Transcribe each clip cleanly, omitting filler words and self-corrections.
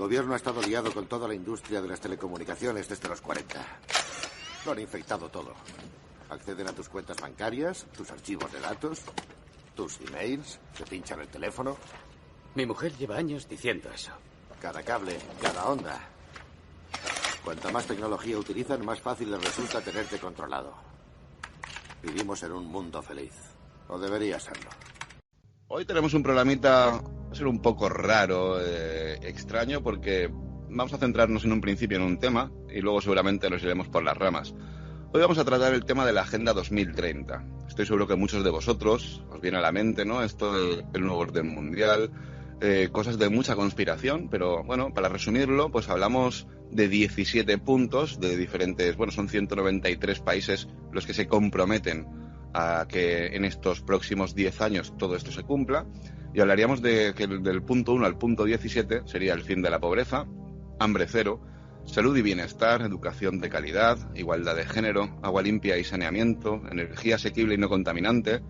gobierno ha estado liado con toda la industria de las telecomunicaciones desde los 40. Lo han infectado todo. Acceden a tus cuentas bancarias, tus archivos de datos, tus emails, te pinchan el teléfono. Mi mujer lleva años diciendo eso. Cada cable, cada onda. Cuanta más tecnología utilizan, más fácil les resulta tenerte controlado. Vivimos en un mundo feliz. O debería serlo. Hoy tenemos un programita, va a ser un poco raro, extraño, porque vamos a centrarnos en un principio en un tema y luego seguramente nos iremos por las ramas. Hoy vamos a tratar el tema de la Agenda 2030. Estoy seguro que muchos de vosotros os viene a la mente, ¿no? Esto del nuevo orden mundial, cosas de mucha conspiración, pero bueno, para resumirlo, pues hablamos de 17 puntos de diferentes, bueno, son 193 países los que se comprometen a que en estos próximos 10 años todo esto se cumpla, y hablaríamos de que del punto 1 al punto 17 sería el fin de la pobreza, hambre cero, salud y bienestar, educación de calidad, igualdad de género, agua limpia y saneamiento, energía asequible y no contaminante,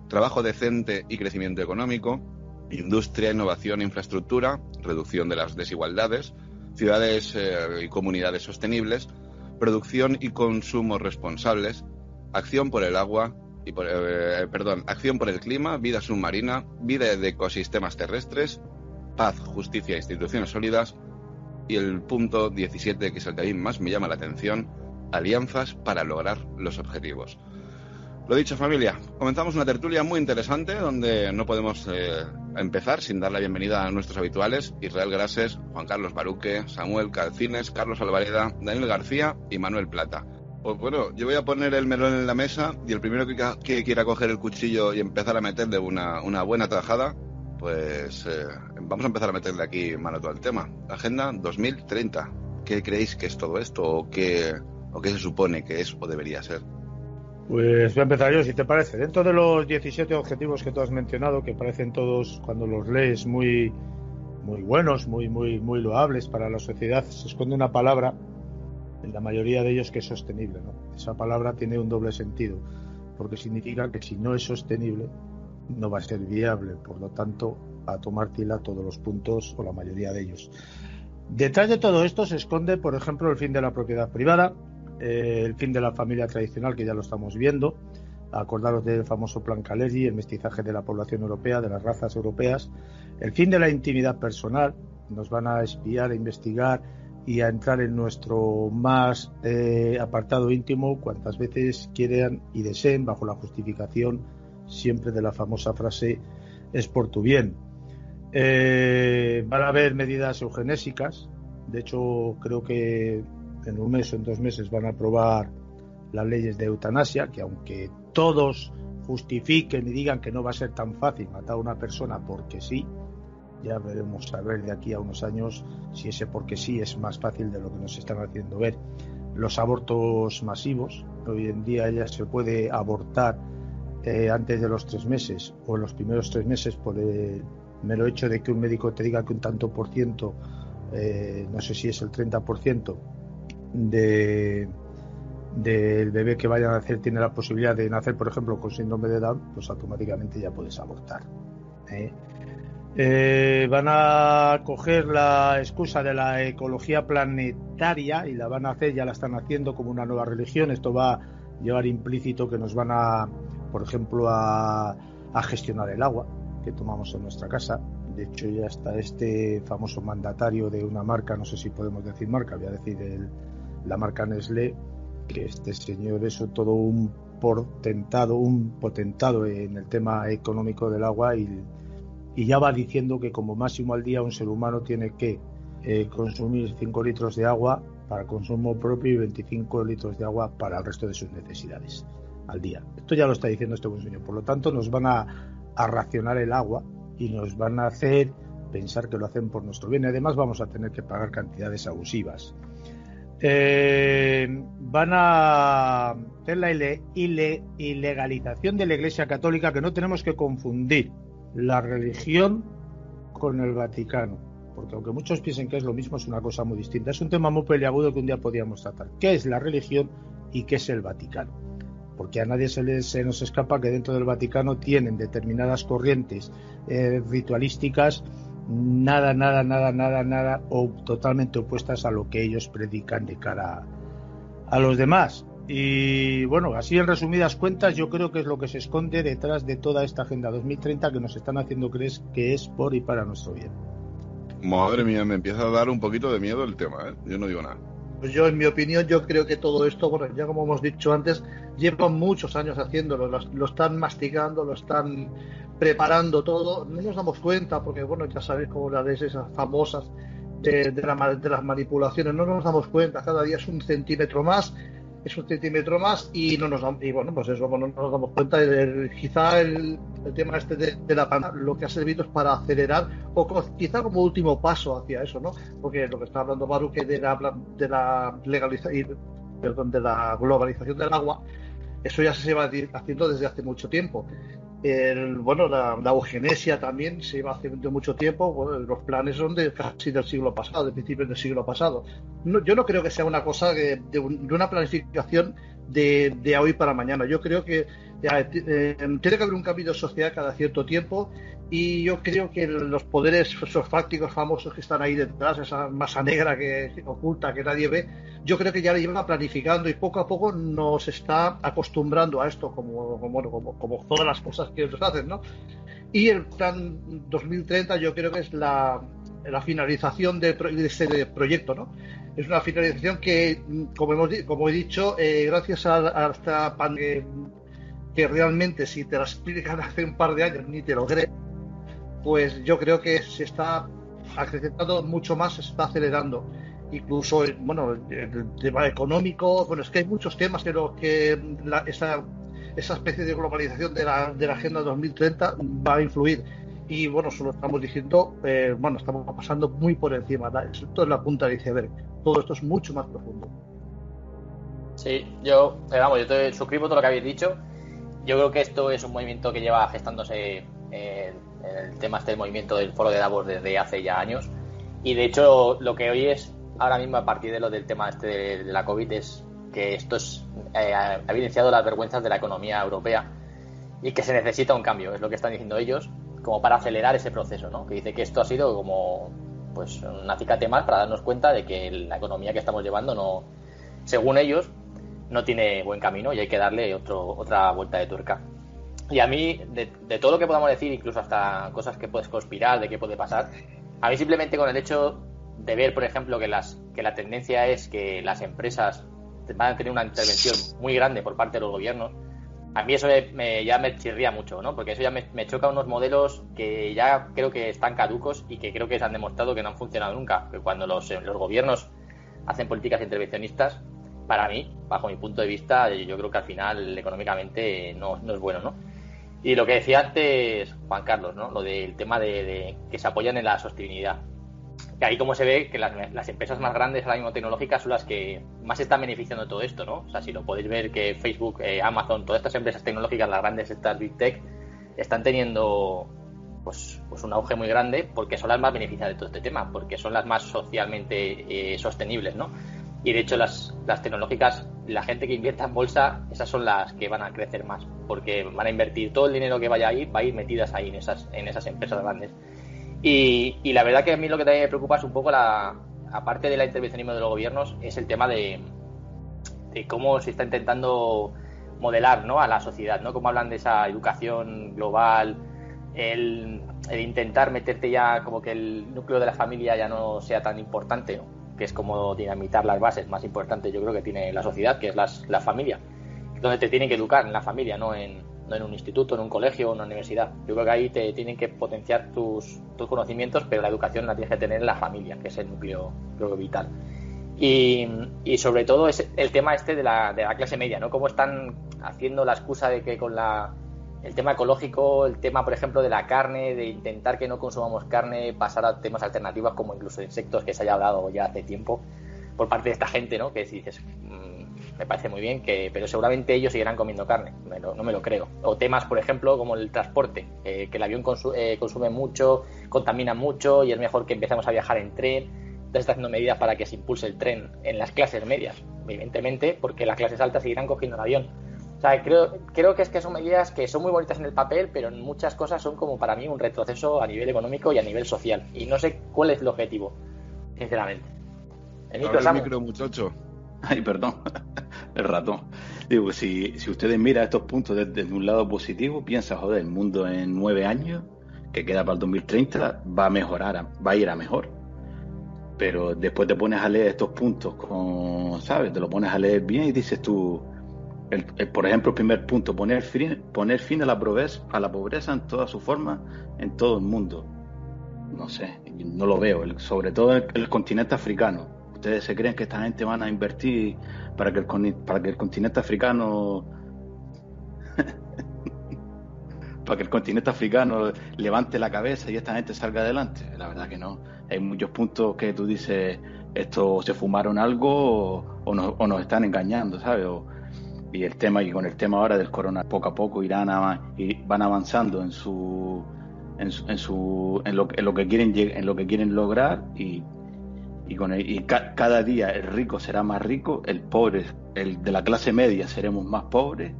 trabajo decente y crecimiento económico, industria, innovación e infraestructura, reducción de las desigualdades, ciudades y comunidades sostenibles, producción y consumo responsables, acción por el agua y acción por el clima, vida submarina, vida de ecosistemas terrestres, paz, justicia e instituciones sólidas, y el punto 17, que es el que a mí más me llama la atención, alianzas para lograr los objetivos. Lo dicho, familia, comenzamos una tertulia muy interesante donde no podemos empezar sin dar la bienvenida a nuestros habituales: Israel Grases, Juan Carlos Baruque, Samuel Calcines, Carlos Alvareda, Daniel García y Manuel Plata. Pues bueno, yo voy a poner el melón en la mesa y el primero que quiera coger el cuchillo y empezar a meterle una buena tajada, pues vamos a empezar a meterle aquí mano todo el tema. Agenda 2030. ¿Qué creéis que es todo esto o qué se supone que es o debería ser? Pues voy a empezar yo, si te parece. Dentro de los 17 objetivos que tú has mencionado, que parecen todos, cuando los lees, muy buenos, muy loables para la sociedad, se esconde una palabra, en la mayoría de ellos, que es sostenible, ¿no? Esa palabra tiene un doble sentido, porque significa que si no es sostenible, no va a ser viable. Por lo tanto, a tomar tila todos los puntos, o la mayoría de ellos. Detrás de todo esto se esconde, por ejemplo, el fin de la propiedad privada, el fin de la familia tradicional, que ya lo estamos viendo. Acordaros del famoso plan Kalergi, el mestizaje de la población europea, de las razas europeas, el fin de la intimidad personal. Nos van a espiar, a investigar y a entrar en nuestro más apartado íntimo cuantas veces quieran y deseen, bajo la justificación siempre de la famosa frase: es por tu bien. Van a haber medidas eugenésicas. De hecho, creo que en un mes o en 2 meses van a aprobar las leyes de eutanasia, que aunque todos justifiquen y digan que no va a ser tan fácil matar a una persona porque sí, ya veremos a ver de aquí a unos años si ese porque sí es más fácil de lo que nos están haciendo ver. Los abortos masivos, hoy en día ya se puede abortar antes de los 3 meses o en los primeros 3 meses por el mero hecho de que un médico te diga que un tanto por ciento, no sé si es el 30%, del bebé que vaya a nacer tiene la posibilidad de nacer, por ejemplo, con síndrome de Down, pues automáticamente ya puedes abortar. Van a coger la excusa de la ecología planetaria y la van a hacer, ya la están haciendo, como una nueva religión. Esto va a llevar implícito que nos van a, por ejemplo, a gestionar el agua que tomamos en nuestra casa. De hecho, ya está este famoso mandatario de una marca, no sé si podemos decir marca, voy a decir la marca Nestlé, que este señor es todo un potentado en el tema económico del agua, y ya va diciendo que como máximo al día un ser humano tiene que consumir 5 litros de agua para consumo propio y 25 litros de agua para el resto de sus necesidades al día. Esto ya lo está diciendo este buen señor. Por lo tanto, nos van a racionar el agua y nos van a hacer pensar que lo hacen por nuestro bien. Además, vamos a tener que pagar cantidades abusivas. Van a hacer la ilegalización de la Iglesia Católica, que no tenemos que confundir la religión con el Vaticano, porque aunque muchos piensen que es lo mismo, es una cosa muy distinta. Es un tema muy peliagudo que un día podríamos tratar. ¿Qué es la religión y qué es el Vaticano? Porque a nadie se nos escapa que dentro del Vaticano tienen determinadas corrientes ritualísticas nada, nada, nada, nada, nada, o totalmente opuestas a lo que ellos predican de cara a los demás. Y bueno, así en resumidas cuentas, yo creo que es lo que se esconde detrás de toda esta Agenda 2030 que nos están haciendo creer que es por y para nuestro bien. Madre mía, me empieza a dar un poquito de miedo el tema, ¿eh? Yo no digo nada. Pues yo, en mi opinión, yo creo que todo esto, bueno, ya como hemos dicho antes, llevan muchos años haciéndolo, lo están masticando, lo están preparando todo, no nos damos cuenta, porque bueno, ya sabéis como las de esas famosas de las manipulaciones, no nos damos cuenta, cada día es un centímetro más, y no nos damos, y bueno, pues eso, bueno, no nos damos cuenta. Quizá el tema este de la pandemia lo que ha servido es para acelerar, o quizá como último paso hacia eso, ¿no? Porque lo que está hablando Baru, que de la legalización, perdón, de la globalización del agua, eso ya se va haciendo desde hace mucho tiempo. Bueno, la eugenesia también se iba haciendo mucho tiempo. Bueno, los planes son casi del siglo pasado, de principios del siglo pasado. No, yo no creo que sea una cosa de una planificación de hoy para mañana. Yo creo que tiene que haber un cambio de sociedad cada cierto tiempo, y yo creo que los poderes, esos fácticos famosos que están ahí detrás, esa masa negra que oculta, que nadie ve, yo creo que ya lo llevan planificando, y poco a poco nos está acostumbrando a esto, como todas las cosas que ellos hacen, ¿no? Y el plan 2030 yo creo que es la finalización de este proyecto, ¿no? Es una finalización que, como he dicho, gracias a esta pandemia, que realmente si te la explican hace un par de años ni te lo crees, pues yo creo que se está acrecentando mucho más, se está acelerando. Incluso, bueno, el tema económico, bueno, es que hay muchos temas esa especie de globalización de la Agenda 2030 va a influir. Y bueno, solo estamos diciendo, bueno, estamos pasando muy por encima. Esto es la punta del iceberg. Todo esto es mucho más profundo. Sí, yo te suscribo todo lo que habéis dicho. Yo creo que esto es un movimiento que lleva gestándose, el tema del movimiento del Foro de Davos desde hace ya años. Y de hecho, lo que hoy es ahora mismo, a partir de lo del tema de la COVID, es que esto ha evidenciado las vergüenzas de la economía europea y que se necesita un cambio, es lo que están diciendo ellos, como para acelerar ese proceso, ¿no? Que dice que esto ha sido como pues un acicate más para darnos cuenta de que la economía que estamos llevando no, según ellos, no tiene buen camino y hay que darle otra vuelta de tuerca. Y a mí, de todo lo que podamos decir, incluso hasta cosas que puedes conspirar, de qué puede pasar, a mí simplemente con el hecho de ver, por ejemplo, que la tendencia es que las empresas van a tener una intervención muy grande por parte de los gobiernos, a mí eso ya me chirría mucho, ¿no? Porque eso ya me choca unos modelos que ya creo que están caducos y que creo que se han demostrado que no han funcionado nunca. Que cuando los gobiernos hacen políticas intervencionistas, para mí, bajo mi punto de vista, yo creo que al final económicamente no es bueno, ¿no? Y lo que decía antes Juan Carlos, ¿no? Lo del tema de que se apoyan en la sostenibilidad. Que ahí como se ve que las empresas más grandes ahora mismo tecnológicas son las que más están beneficiando de todo esto, ¿no? O sea, si lo podéis ver, que Facebook, Amazon, todas estas empresas tecnológicas, las grandes, estas Big Tech, están teniendo pues un auge muy grande porque son las más beneficiadas de todo este tema, porque son las más socialmente sostenibles, ¿no? Y de hecho las tecnológicas, la gente que invierta en bolsa, esas son las que van a crecer más, porque van a invertir todo el dinero que vaya ahí, va a ir metidas ahí en esas empresas grandes. Y la verdad que a mí lo que también me preocupa es un poco, aparte del intervencionismo de los gobiernos, es el tema de cómo se está intentando modelar, ¿no?, a la sociedad, ¿no? Cómo hablan de esa educación global, el intentar meterte ya como que el núcleo de la familia ya no sea tan importante, ¿no? Que es como dinamitar las bases más importantes, yo creo, que tiene la sociedad, que es la familia, donde te tienen que educar en la familia, no en un instituto, en un colegio o en una universidad. Yo creo que ahí te tienen que potenciar tus conocimientos, pero la educación la tienes que tener en la familia, que es el núcleo, creo que vital. Y sobre todo es el tema de la clase media, ¿no? Cómo están haciendo la excusa de que con el tema ecológico, el tema, por ejemplo, de la carne, de intentar que no consumamos carne, pasar a temas alternativos como incluso insectos, que se haya hablado ya hace tiempo por parte de esta gente, ¿no? Que si dices, me parece muy bien, pero seguramente ellos seguirán comiendo carne, no me lo creo. O temas, por ejemplo, como el transporte, que el avión consume mucho, contamina mucho y es mejor que empecemos a viajar en tren. Entonces está haciendo medidas para que se impulse el tren en las clases medias, evidentemente, porque las clases altas seguirán cogiendo el avión. O sea, creo que son medidas que son muy bonitas en el papel, pero en muchas cosas son como para mí un retroceso a nivel económico y a nivel social. Y no sé cuál es el objetivo, sinceramente. El micro, muchacho. Ay, perdón, el ratón. Digo, si ustedes miran estos puntos desde un lado positivo, piensa, joder, el mundo en 9 años, que queda para el 2030, va a mejorar, va a ir a mejor. Pero después te pones a leer estos puntos, ¿sabes? Te lo pones a leer bien y dices tú, por ejemplo, el primer punto, poner fin a la pobreza en todas sus formas, en todo el mundo. No sé, no lo veo, sobre todo en el continente africano. ¿Ustedes se creen que esta gente van a invertir para que el continente africano para que el continente africano levante la cabeza y esta gente salga adelante? La verdad que no. Hay muchos puntos que tú dices, esto se fumaron algo o nos están engañando, ¿sabes? Y con el tema ahora del corona, poco a poco van avanzando en lo que quieren lograr y cada día el rico será más rico, el pobre, el de la clase media seremos más pobres,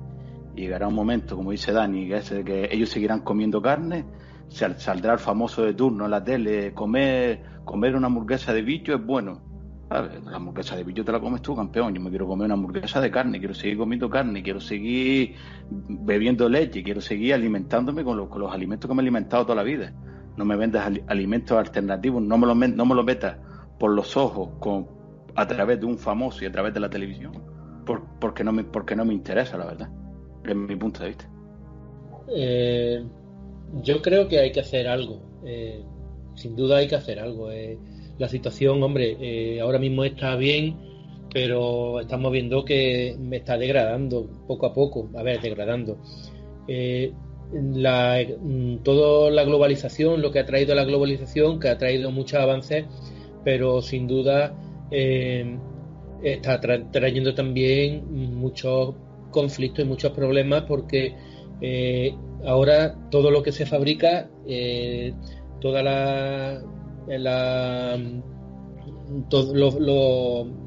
y llegará un momento, como dice Dani, que ellos seguirán comiendo carne, saldrá el famoso de turno en la tele, comer una hamburguesa de bicho es bueno. ¿Sabes? La hamburguesa de bicho te la comes tú, campeón. Yo me quiero comer una hamburguesa de carne, quiero seguir comiendo carne, quiero seguir bebiendo leche, quiero seguir alimentándome con los alimentos que me he alimentado toda la vida. No me vendas alimentos alternativos, no me lo metas por los ojos a través de un famoso y a través de la televisión, porque no me interesa, la verdad, desde mi punto de vista. Yo creo que hay que hacer algo, sin duda hay que hacer algo. La situación, hombre, ahora mismo está bien, pero estamos viendo que me está degradando poco a poco. Degradando. Toda la globalización, lo que ha traído la globalización, que ha traído muchos avances, pero sin duda está trayendo también muchos conflictos y muchos problemas, porque ahora todo lo que se fabrica, todos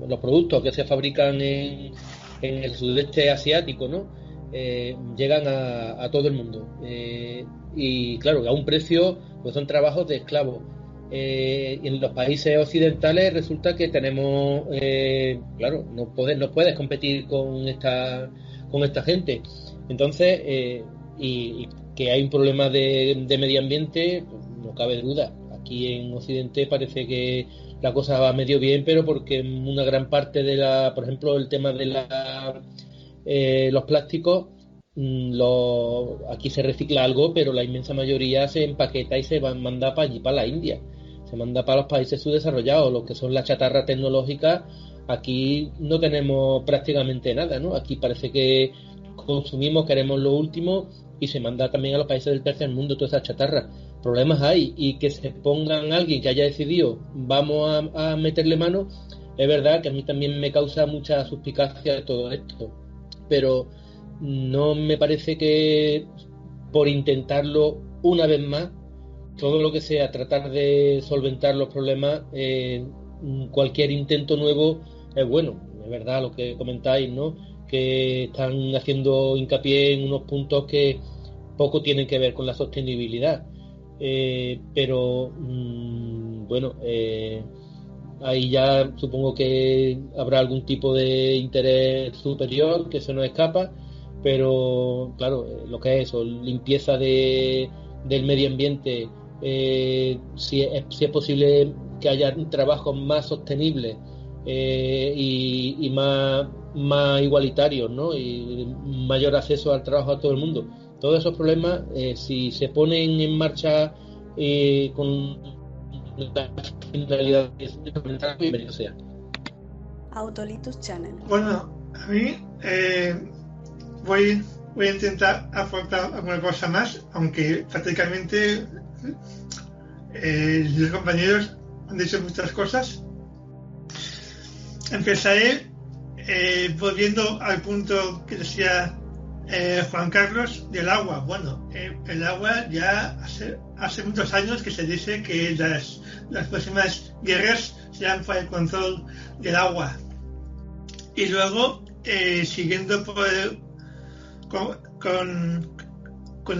los productos que se fabrican en el sudeste asiático, ¿no? Llegan a todo el mundo, y claro, a un precio, pues son trabajos de esclavos. En los países occidentales resulta que tenemos, claro, no puedes competir con esta gente. Entonces, y que hay un problema de medio ambiente, pues no cabe duda. Aquí en Occidente parece que la cosa va medio bien, pero porque una gran parte por ejemplo, el tema de los plásticos, aquí se recicla algo, pero la inmensa mayoría se empaqueta y se manda para allí, para la India, se manda para los países subdesarrollados. Lo que son la chatarra tecnológica, aquí no tenemos prácticamente nada, ¿no? Aquí parece que consumimos, queremos lo último, y se manda también a los países del tercer mundo toda esa chatarra. Problemas hay, y que se pongan alguien que haya decidido vamos a meterle mano, es verdad que a mí también me causa mucha suspicacia todo esto, pero no me parece que por intentarlo una vez más, todo lo que sea tratar de solventar los problemas, cualquier intento nuevo es bueno. Es verdad lo que comentáis, ¿no? Que están haciendo hincapié en unos puntos que poco tienen que ver con la sostenibilidad, pero bueno, ahí ya supongo que habrá algún tipo de interés superior que se nos escapa, pero claro, lo que es eso, limpieza del medio ambiente, si es posible que haya trabajos más sostenibles y más igualitarios, ¿no? Y mayor acceso al trabajo a todo el mundo. Todos esos problemas, si se ponen en marcha con la finalidad de implementar, bienvenido sea. Autolitus Channel. Bueno, a mí voy a intentar aportar alguna cosa más, aunque prácticamente los compañeros han dicho muchas cosas. Empezaré volviendo al punto que decía Juan Carlos del agua. Bueno, el agua ya hace muchos años que se dice que las próximas guerras serán por el control del agua. Y luego, siguiendo con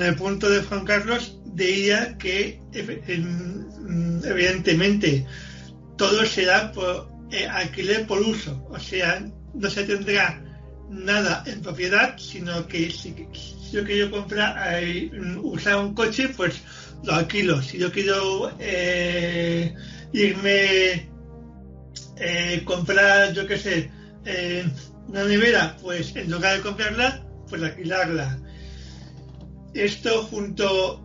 el punto de Juan Carlos, diría que evidentemente todo será por alquiler por uso, o sea, no se tendrá nada en propiedad, sino que si yo quiero comprar, usar un coche, pues lo alquilo. Si yo quiero comprar, yo qué sé, una nevera, pues en lugar de comprarla, pues alquilarla. Esto junto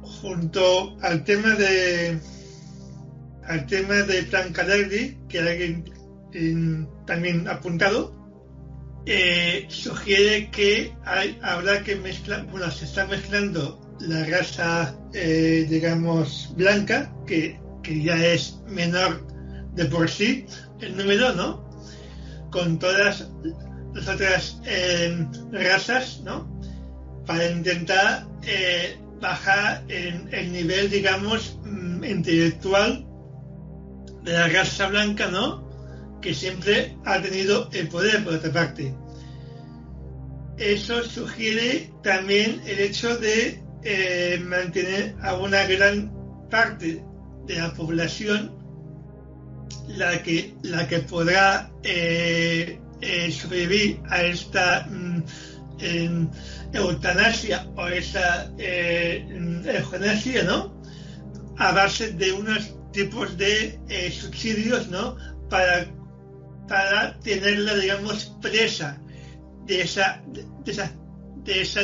al tema de Plan Calerdi, que alguien también ha apuntado, sugiere que habrá que mezclar, se está mezclando la raza, digamos, blanca, que ya es menor de por sí el número, ¿no? Con todas las otras razas, ¿no? Para intentar bajar el nivel, digamos, intelectual de la raza blanca, ¿no? Que siempre ha tenido el poder, por otra parte. Eso sugiere también el hecho de mantener a una gran parte de la población la que podrá sobrevivir a esta eutanasia o esa eugenesia, ¿no? A base de unos tipos de subsidios, ¿no? Para tenerla, digamos, presa de esa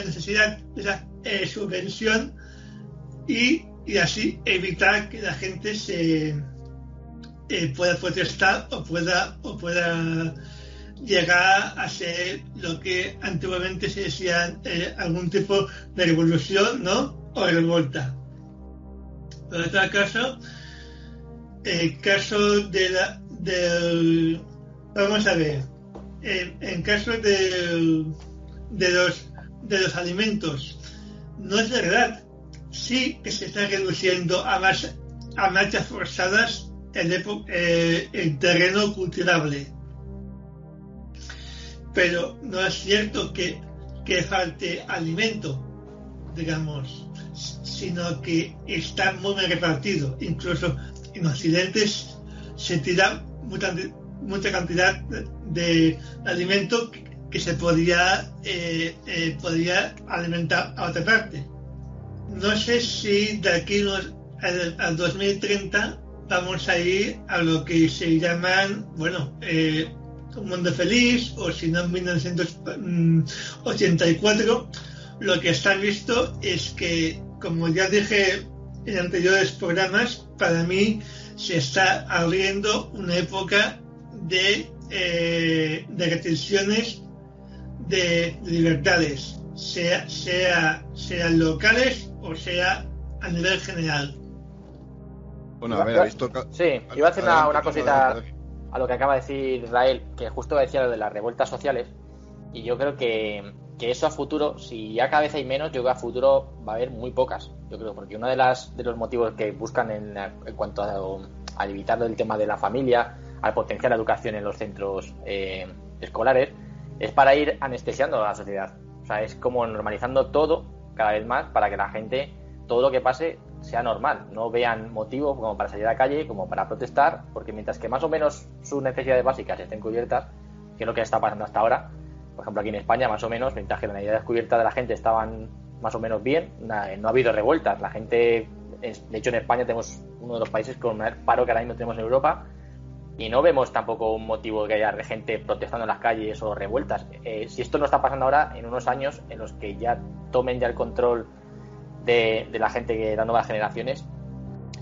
necesidad, de esa subvención, y así evitar que la gente se pueda protestar o pueda llegar a ser lo que antiguamente se decía algún tipo de revolución, ¿no? O revolta. Por otro caso, el caso del vamos a ver, en caso de los alimentos, no es verdad. Sí que se está reduciendo a marchas forzadas el terreno cultivable, pero no es cierto que falte alimento, digamos, sino que está muy bien repartido. Incluso en Occidente se tira mucha cantidad de alimento que se podría alimentar a otra parte. No sé si de aquí al 2030 vamos a ir a lo que se llaman, un mundo feliz, o si no, en 1984. Lo que está visto es que, como ya dije en anteriores programas, para mí se está abriendo una época de restricciones de libertades, sean locales o sea a nivel general. Bueno, a ver, habéis tocado... Sí, iba a hacer una cosita a lo que acaba de decir Israel, que justo decía lo de las revueltas sociales, y yo creo que eso a futuro, si ya cada vez hay menos, yo creo que a futuro va a haber muy pocas. Yo creo, porque uno de los motivos que buscan en cuanto a evitar el tema de la familia, al potenciar la educación en los centros escolares, es para ir anestesiando a la sociedad. O sea, es como normalizando todo cada vez más para que la gente, todo lo que pase, sea normal. No vean motivo como para salir a la calle, como para protestar, porque mientras que más o menos sus necesidades básicas estén cubiertas, que es lo que está pasando hasta ahora, por ejemplo aquí en España más o menos, mientras que las necesidades cubiertas de la gente estaban más o menos bien, no ha habido revueltas. La gente, de hecho en España tenemos uno de los países con el paro que ahora mismo tenemos en Europa, y no vemos tampoco un motivo de que haya gente protestando en las calles o revueltas. Si esto no está pasando ahora, en unos años en los que ya tomen ya el control de la gente, de las nuevas generaciones,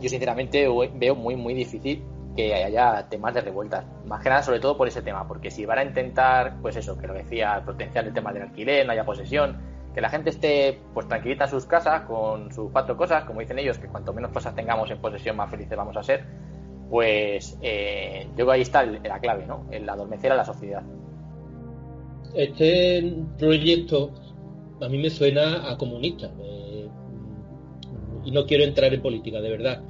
yo sinceramente veo muy muy difícil que haya temas de revueltas, más que nada sobre todo por ese tema, porque si van a intentar, pues eso, que lo decía, potenciar el tema del alquiler, no haya posesión, que la gente esté pues tranquilita en sus casas con sus 4 cosas, como dicen ellos, que cuanto menos cosas tengamos en posesión, más felices vamos a ser, pues yo creo que ahí está la clave, ¿no? El adormecer a la sociedad. Este proyecto a mí me suena a comunista, y no quiero entrar en política, de verdad,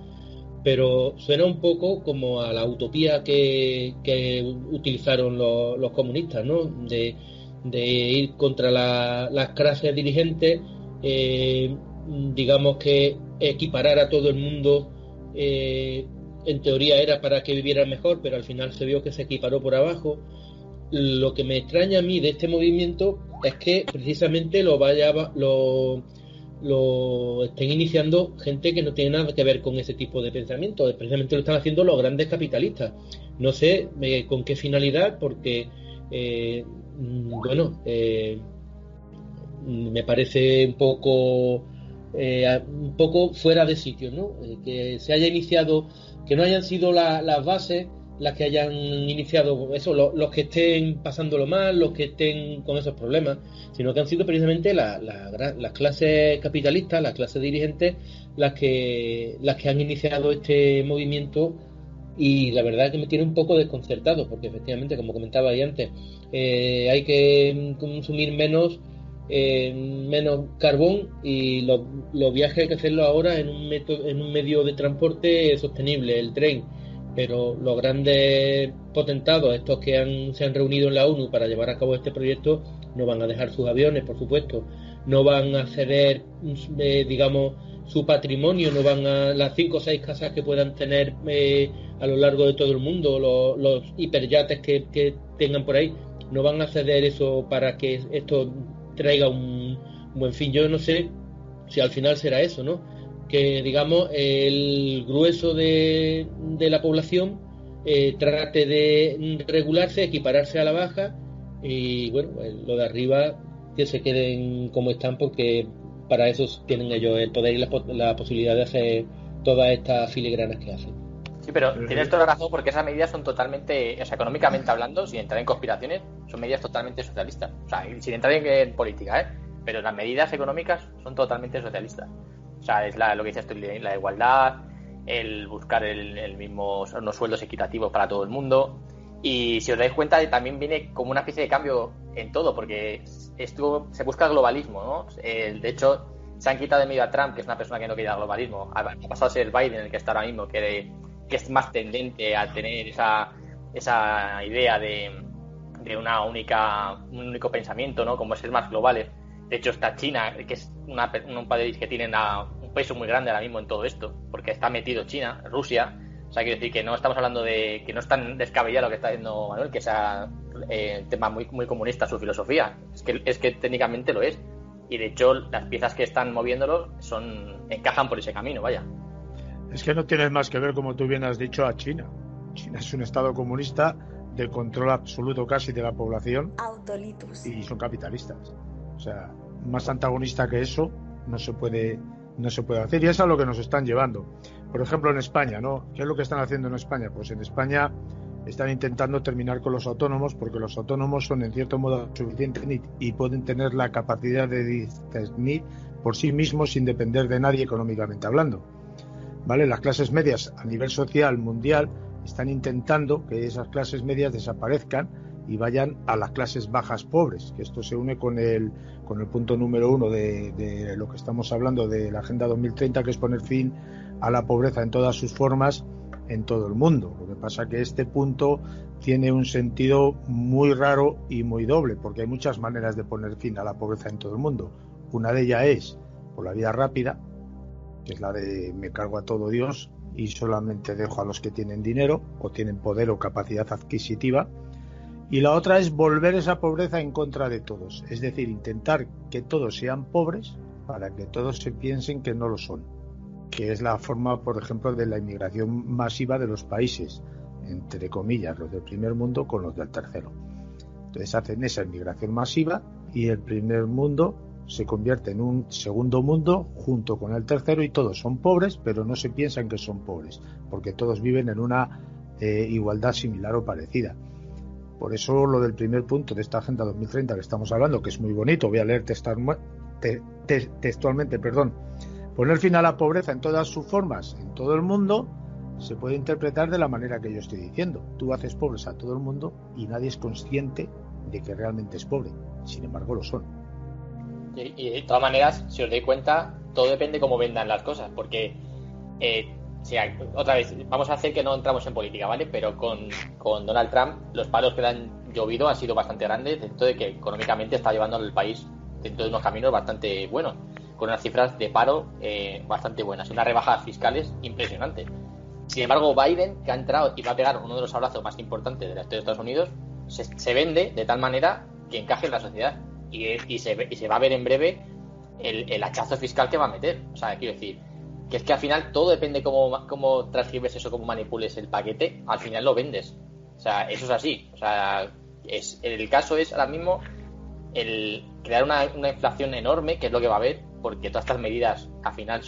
pero suena un poco como a la utopía que utilizaron los comunistas, ¿no? De de ir contra las clases dirigentes, digamos que equiparar a todo el mundo, en teoría era para que viviera mejor, pero al final se vio que se equiparó por abajo. Lo que me extraña a mí de este movimiento es que precisamente lo estén iniciando gente que no tiene nada que ver con ese tipo de pensamiento. Precisamente lo están haciendo los grandes capitalistas. No sé con qué finalidad, porque me parece un poco fuera de sitio, ¿no? Que se haya iniciado, que no hayan sido las bases las que hayan iniciado eso, los que estén pasándolo mal, los que estén con esos problemas, sino que han sido precisamente las clases capitalistas, las clases dirigentes, las que han iniciado este movimiento. Y la verdad es que me tiene un poco desconcertado, porque efectivamente, como comentaba ahí antes, hay que consumir menos carbón, y los viajes hay que hacerlos ahora en un medio de transporte sostenible, el tren. Pero los grandes potentados, estos que se han reunido en la ONU para llevar a cabo este proyecto, no van a dejar sus aviones, por supuesto, no van a ceder, digamos, su patrimonio, no van a las 5 o 6 casas que puedan tener a lo largo de todo el mundo, los hiperyates que tengan por ahí, no van a ceder eso para que esto traiga un buen fin. Yo no sé si al final será eso, ¿no? Que, digamos, el grueso de la población trate de regularse, equipararse a la baja, y bueno, lo de arriba que se queden como están, porque para eso tienen ellos el poder y la posibilidad de hacer todas estas filigranas que hacen. Sí, pero tienes toda la razón, porque esas medidas son totalmente, o sea, económicamente hablando, sin entrar en conspiraciones, son medidas totalmente socialistas. O sea, sin entrar en política, pero las medidas económicas son totalmente socialistas. O sea, es lo que dices tú, la igualdad, el buscar unos sueldos equitativos para todo el mundo. Y si os dais cuenta, también viene como una especie de cambio en todo, porque esto se busca el globalismo, ¿no? De hecho, se han quitado de medio a Trump, que es una persona que no quería el globalismo. Ha pasado a ser Biden, el que está ahora mismo, que es más tendente a tener esa idea de un único pensamiento, ¿no? Como ser más globales. De hecho, está China, que es un país que tiene un peso muy grande ahora mismo en todo esto, porque está metido China, Rusia. O sea, quiero decir que no estamos hablando de que no es tan descabellado lo que está diciendo Manuel, que sea tema muy, muy comunista su filosofía. Es que técnicamente lo es. Y de hecho, las piezas que están moviéndolo encajan por ese camino, vaya. Es que no tienes más que ver, como tú bien has dicho, a China. China es un estado comunista de control absoluto casi de la población. Autolitus. Y son capitalistas. O sea, más antagonista que eso no se puede hacer, y eso es a lo que nos están llevando. Por ejemplo, en España, ¿no? ¿Qué es lo que están haciendo en España? Pues en España están intentando terminar con los autónomos, porque los autónomos son en cierto modo suficientes y pueden tener la capacidad de discernir por sí mismos sin depender de nadie económicamente hablando. ¿Vale? Las clases medias a nivel social mundial están intentando que esas clases medias desaparezcan y vayan a las clases bajas pobres, que esto se une con el punto número 1 de lo que estamos hablando de la Agenda 2030, que es poner fin a la pobreza en todas sus formas en todo el mundo. Lo que pasa que este punto tiene un sentido muy raro y muy doble, porque hay muchas maneras de poner fin a la pobreza en todo el mundo. Una de ellas es por la vía rápida, que es la de me cargo a todo Dios y solamente dejo a los que tienen dinero o tienen poder o capacidad adquisitiva. Y la otra es volver esa pobreza en contra de todos, es decir, intentar que todos sean pobres para que todos se piensen que no lo son, que es la forma, por ejemplo, de la inmigración masiva de los países, entre comillas, los del primer mundo con los del tercero. Entonces hacen esa inmigración masiva y el primer mundo se convierte en un segundo mundo junto con el tercero, y todos son pobres, pero no se piensan que son pobres, porque todos viven en una igualdad similar o parecida. Por eso lo del primer punto de esta Agenda 2030 que estamos hablando, que es muy bonito, voy a leer textualmente, poner fin a la pobreza en todas sus formas, en todo el mundo, se puede interpretar de la manera que yo estoy diciendo. Tú haces pobres a todo el mundo y nadie es consciente de que realmente es pobre, sin embargo lo son. Y de todas maneras, si os dais cuenta, todo depende cómo vendan las cosas, porque Sí, otra vez, vamos a hacer que no entramos en política, ¿vale? Pero con Donald Trump, los palos que le han llovido han sido bastante grandes, dentro de que económicamente está llevando al país dentro de unos caminos bastante buenos, con unas cifras de paro bastante buenas, unas rebajas fiscales impresionantes. Sin embargo, Biden, que ha entrado y va a pegar uno de los abrazos más importantes de la historia de Estados Unidos, se vende de tal manera que encaje en la sociedad y se va a ver en breve el hachazo fiscal que va a meter. O sea, quiero decir, que es que al final todo depende cómo transcribes eso, cómo manipules el paquete, al final lo vendes. O sea, eso es así. O sea, el caso es ahora mismo el crear una inflación enorme, que es lo que va a haber, porque todas estas medidas al final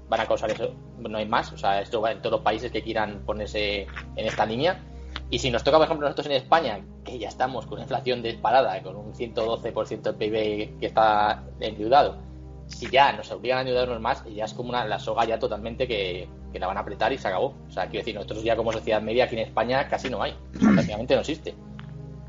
van a causar eso, no hay más. O sea, esto va en todos los países que quieran ponerse en esta línea. Y si nos toca, por ejemplo, nosotros en España, que ya estamos con una inflación disparada, con un 112% del PIB que está endeudado, si ya nos obligan a endeudarnos más, ya es como la soga ya totalmente que la van a apretar y se acabó. O sea, quiero decir, nosotros ya como sociedad media aquí en España casi no hay. O sea, prácticamente no existe.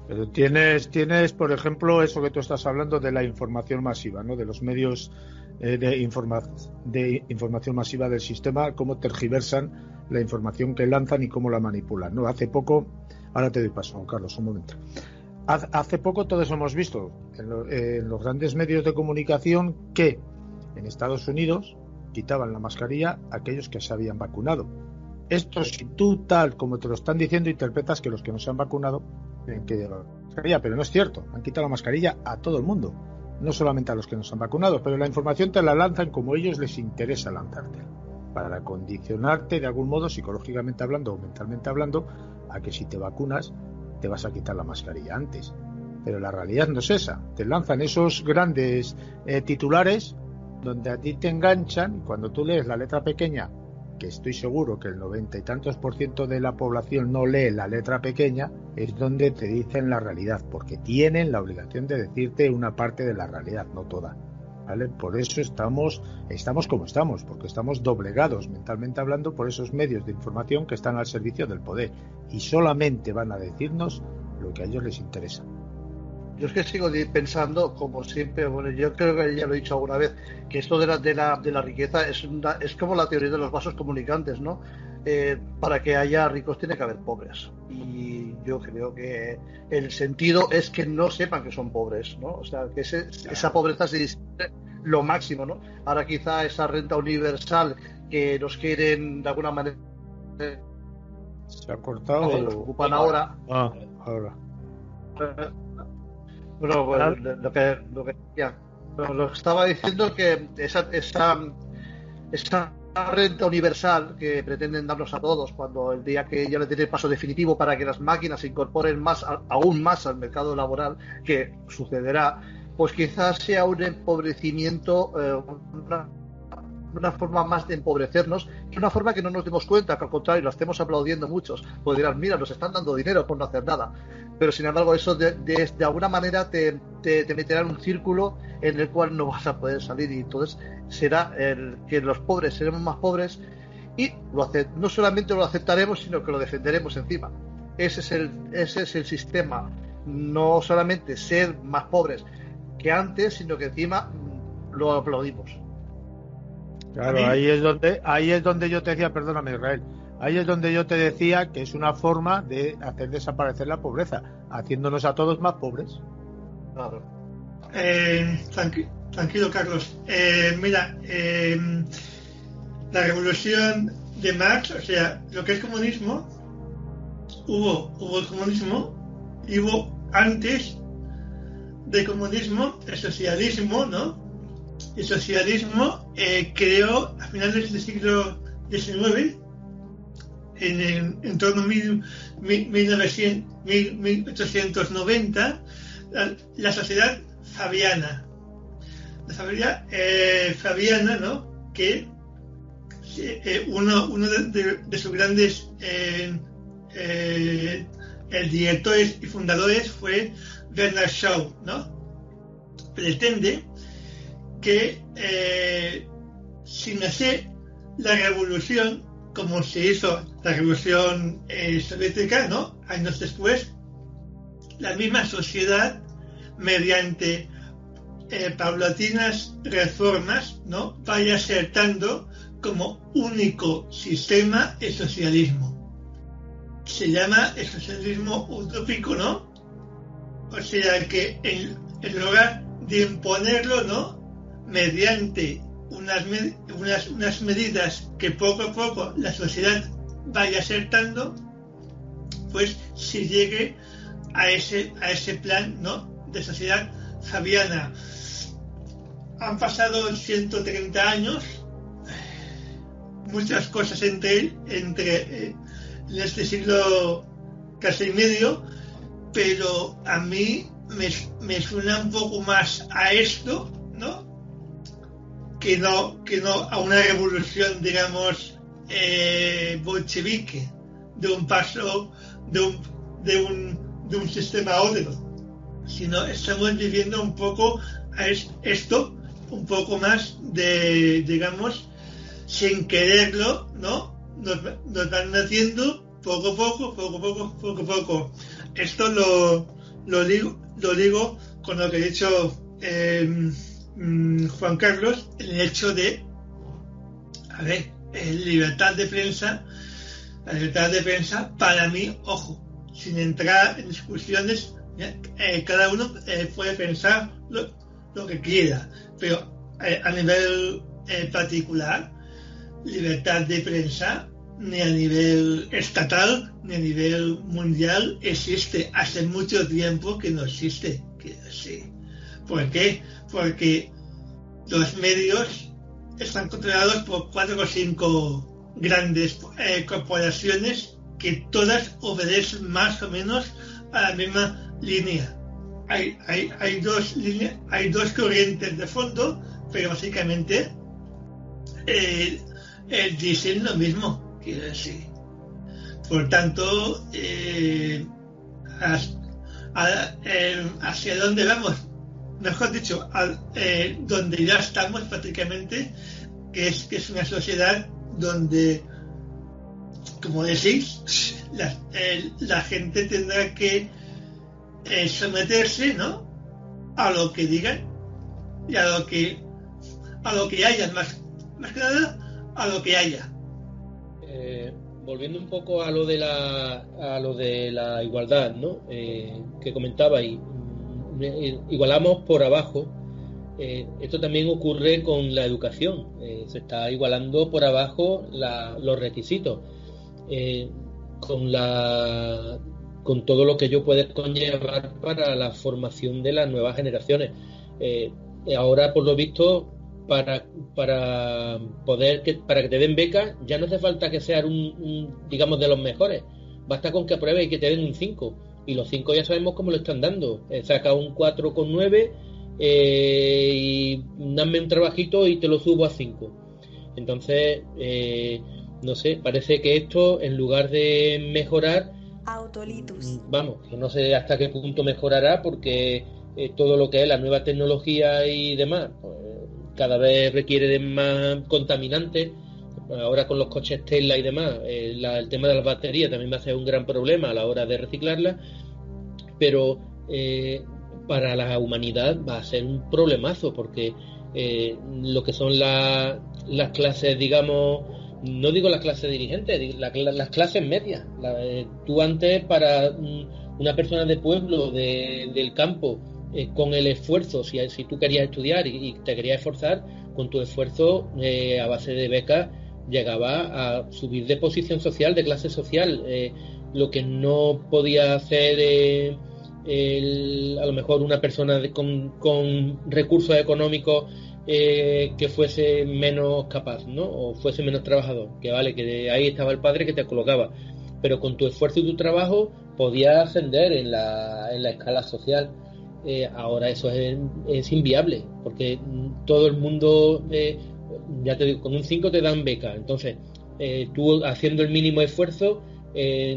Pero tienes, por ejemplo, eso que tú estás hablando de la información masiva, ¿no? De los medios de información masiva del sistema, cómo tergiversan la información que lanzan y cómo la manipulan, ¿no? Hace poco, ahora te doy paso, Carlos, un momento. Hace poco todos hemos visto en los grandes medios de comunicación que en Estados Unidos quitaban la mascarilla a aquellos que se habían vacunado. Esto, si tú, tal como te lo están diciendo, interpretas que los que no se han vacunado tienen que llevar mascarilla, pero no es cierto. Han quitado la mascarilla a todo el mundo, no solamente a los que no se han vacunado, pero la información te la lanzan como a ellos les interesa lanzarte, para condicionarte de algún modo, psicológicamente hablando o mentalmente hablando, a que si te vacunas te vas a quitar la mascarilla antes. Pero la realidad no es esa. Te lanzan esos grandes titulares donde a ti te enganchan, y cuando tú lees la letra pequeña, que estoy seguro que el 90 y tantos % de la población no lee la letra pequeña, es donde te dicen la realidad, porque tienen la obligación de decirte una parte de la realidad, no toda, ¿vale? Por eso estamos como estamos, porque estamos doblegados mentalmente hablando por esos medios de información que están al servicio del poder y solamente van a decirnos lo que a ellos les interesa. Yo es que sigo pensando, como siempre, bueno, yo creo que ya lo he dicho alguna vez, que esto de la riqueza es como la teoría de los vasos comunicantes, ¿no? Para que haya ricos tiene que haber pobres. Y yo creo que el sentido es que no sepan que son pobres, ¿no? O sea, que esa pobreza se distribuye lo máximo, ¿no? Ahora quizá esa renta universal que nos quieren de alguna manera... ¿Se ha cortado? Nos ocupan ahora. Ahora. Bueno, lo que estaba diciendo, que esa renta universal que pretenden darnos a todos, cuando el día que ya le tiene el paso definitivo para que las máquinas se incorporen aún más al mercado laboral, que sucederá, pues quizás sea un empobrecimiento, una forma más de empobrecernos, que una forma que no nos demos cuenta, que al contrario lo estemos aplaudiendo muchos, pues dirán, mira, nos están dando dinero por no hacer nada, pero sin embargo eso de alguna manera te meterá en un círculo en el cual no vas a poder salir, y entonces será que los pobres seremos más pobres, y no solamente lo aceptaremos, sino que lo defenderemos encima. Ese es el sistema, no solamente ser más pobres que antes, sino que encima lo aplaudimos. Claro, ahí es donde yo te decía, perdóname, Israel, ahí es donde yo te decía que es una forma de hacer desaparecer la pobreza, haciéndonos a todos más pobres. Claro. Tranquilo, Carlos. Mira, la revolución de Marx, o sea, lo que es comunismo, hubo comunismo y hubo antes del comunismo el socialismo, ¿no? El socialismo creó a finales del siglo XIX, en torno a 1890, la sociedad fabiana. La sociedad fabiana, ¿no? Que uno de sus grandes directores y fundadores fue Bernard Shaw, ¿no? Pretende que sin hacer la revolución como se hizo la revolución soviética, ¿no? Años después, la misma sociedad, mediante paulatinas reformas, ¿no? Vaya acertando como único sistema el socialismo. Se llama el socialismo utópico, ¿no? O sea que en lugar de imponerlo, ¿no? Mediante unas medidas que poco a poco la sociedad vaya aceptando, pues se llegue a ese plan, ¿no? De sociedad fabiana. Han pasado 130 años, muchas cosas en este siglo casi y medio, pero a mí me suena un poco más a esto, ¿no? Que no a una revolución, digamos, bolchevique, de un paso de un sistema a otro, sino estamos viviendo un poco a esto, un poco más de, digamos, sin quererlo, ¿no? Nos van metiendo poco a poco. Esto lo digo con lo que ha dicho Juan Carlos, el hecho de, a ver, libertad de prensa. La libertad de prensa, para mí, ojo, sin entrar en discusiones, cada uno puede pensar lo que quiera, pero a nivel particular, libertad de prensa, ni a nivel estatal, ni a nivel mundial existe. Hace mucho tiempo que no existe. Sí. ¿Por qué? Porque los medios están controlados por 4 o 5 grandes corporaciones que todas obedecen más o menos a la misma línea. Hay dos líneas, hay dos corrientes de fondo, pero básicamente dicen lo mismo, quiero decir. Por tanto, ¿hacia dónde vamos? Mejor dicho, donde ya estamos prácticamente, que es una sociedad donde, como decís, la gente tendrá que someterse, ¿no?, a lo que digan y a lo que haya, más que nada a lo que haya. Volviendo un poco a lo de la igualdad, ¿no?, que comentaba, y igualamos por abajo. Esto también ocurre con la educación. Se está igualando por abajo los requisitos, con todo lo que ello puede conllevar para la formación de las nuevas generaciones. Ahora, por lo visto, para que te den becas, ya no hace falta que seas digamos, de los mejores. Basta con que apruebes y que te den un 5. Y los 5 ya sabemos cómo lo están dando. Saca un 4,9 y dame un trabajito y te lo subo a 5. Entonces, no sé, parece que esto, en lugar de mejorar, Autolitus, vamos, que no sé hasta qué punto mejorará, porque todo lo que es la nueva tecnología y demás, pues, cada vez requiere de más contaminantes. Ahora con los coches Tesla y demás, el tema de las baterías también va a ser un gran problema a la hora de reciclarlas, pero para la humanidad va a ser un problemazo, porque lo que son las clases, digamos, no digo las clases dirigentes, las clases medias. Tú antes, para una persona de pueblo, del campo, con el esfuerzo, si tú querías estudiar y te querías esforzar, con tu esfuerzo, a base de becas, llegaba a subir de posición social, de clase social. Lo que no podía hacer a lo mejor una persona con recursos económicos que fuese menos capaz, ¿no?, o fuese menos trabajador, que vale, que ahí estaba el padre que te colocaba, pero con tu esfuerzo y tu trabajo podías ascender en la escala social. Ahora eso es inviable, porque todo el mundo, ya te digo, con un 5 te dan beca. Entonces, tú haciendo el mínimo esfuerzo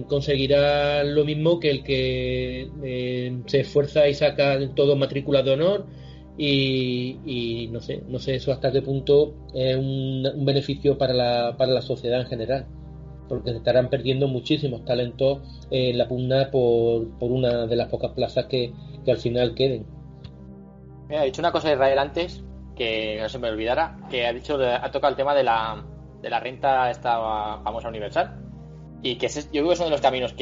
conseguirás lo mismo que el que se esfuerza y saca todo matrícula de honor, y no sé eso hasta qué punto es un beneficio para la sociedad en general, porque se estarán perdiendo muchísimos talentos en la pugna por una de las pocas plazas que al final queden. Mira, ha dicho una cosa Israel antes, que no se me olvidara, que ha tocado el tema de la renta esta famosa universal, y que yo creo que es uno de los caminos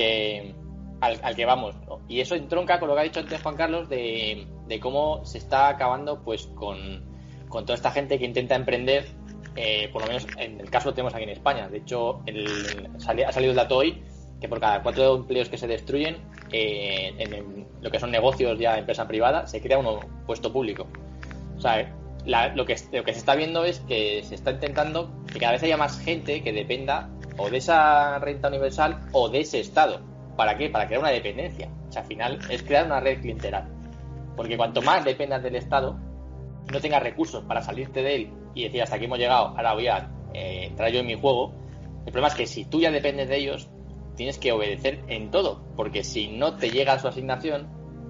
al que vamos, ¿no? Y eso entronca con lo que ha dicho antes Juan Carlos de cómo se está acabando pues con toda esta gente que intenta emprender, por lo menos en el caso lo tenemos aquí en España. De hecho, ha salido el dato hoy que por cada 4 empleos que se destruyen en lo que son negocios ya de empresa privada, se crea un puesto público. O sea, lo que se está viendo es que se está intentando que cada vez haya más gente que dependa o de esa renta universal o de ese Estado. ¿Para qué? Para crear una dependencia. O sea, al final es crear una red clientelar. Porque cuanto más dependas del Estado, no tengas recursos para salirte de él y decir hasta aquí hemos llegado, ahora voy a entrar yo en mi juego. El problema es que si tú ya dependes de ellos, tienes que obedecer en todo, porque si no te llega su asignación,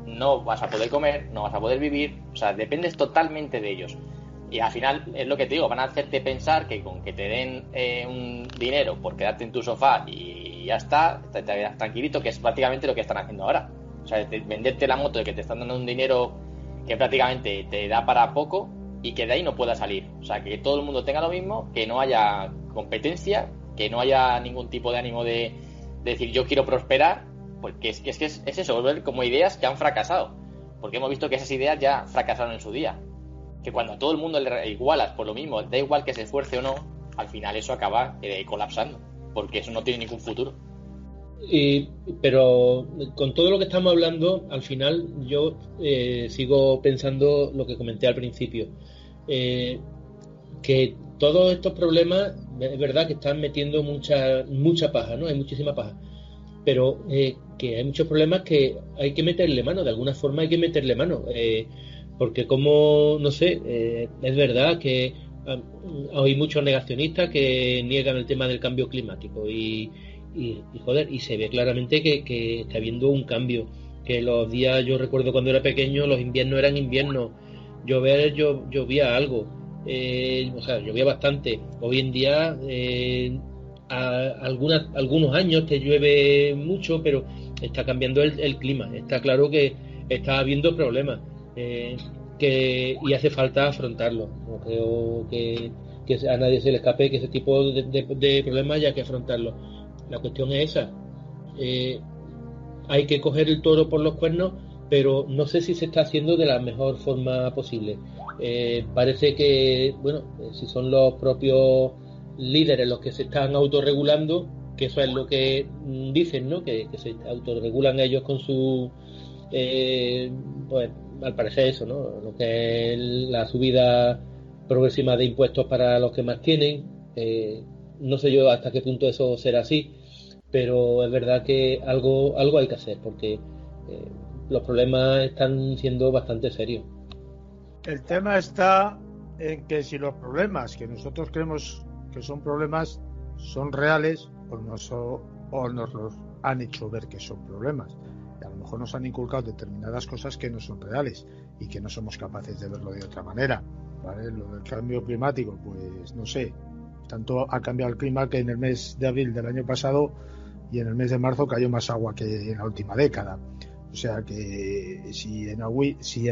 no vas a poder comer, no vas a poder vivir, o sea, dependes totalmente de ellos. Y al final es lo que te digo, van a hacerte pensar que con que te den un dinero por quedarte en tu sofá y ya está, te quedas tranquilito, que es prácticamente lo que están haciendo ahora. O sea, venderte la moto de que te están dando un dinero que prácticamente te da para poco y que de ahí no pueda salir. O sea, que todo el mundo tenga lo mismo, que no haya competencia, que no haya ningún tipo de ánimo de decir yo quiero prosperar, porque es eso, volver como ideas que han fracasado, porque hemos visto que esas ideas ya fracasaron en su día, que cuando a todo el mundo le igualas por lo mismo, da igual que se esfuerce o no, al final eso acaba colapsando, porque eso no tiene ningún futuro. Pero con todo lo que estamos hablando, al final yo sigo pensando lo que comenté al principio, que todos estos problemas es verdad que están metiendo mucha paja, ¿no? Hay muchísima paja, pero que hay muchos problemas que hay que meterle mano, de alguna forma hay que meterle mano, porque como, no sé, es verdad que hay muchos negacionistas que niegan el tema del cambio climático y joder, y se ve claramente que está habiendo un cambio, que los días, yo recuerdo cuando era pequeño, los inviernos eran inviernos, llovía algo, o sea, llovía bastante. Hoy en día algunos años te llueve mucho, pero está cambiando el clima, está claro que está habiendo problemas y hace falta afrontarlos. No creo que a nadie se le escape que ese tipo de problemas haya que afrontarlos. La cuestión es esa, hay que coger el toro por los cuernos, pero no sé si se está haciendo de la mejor forma posible. Parece que, bueno, si son los propios líderes los que se están autorregulando, que eso es lo que dicen, ¿no? Que se autorregulan ellos con su, pues al parecer eso, ¿no? Lo que es la subida progresiva de impuestos para los que más tienen. No sé yo hasta qué punto eso será así, pero es verdad que algo hay que hacer, porque los problemas están siendo bastante serios. El tema está en que si los problemas que nosotros creemos que son problemas son reales o nos los han hecho ver que son problemas. Y a lo mejor nos han inculcado determinadas cosas que no son reales y que no somos capaces de verlo de otra manera, ¿vale? Lo del cambio climático, pues no sé, tanto ha cambiado el clima que en el mes de abril del año pasado y en el mes de marzo cayó más agua que en la última década. O sea que si en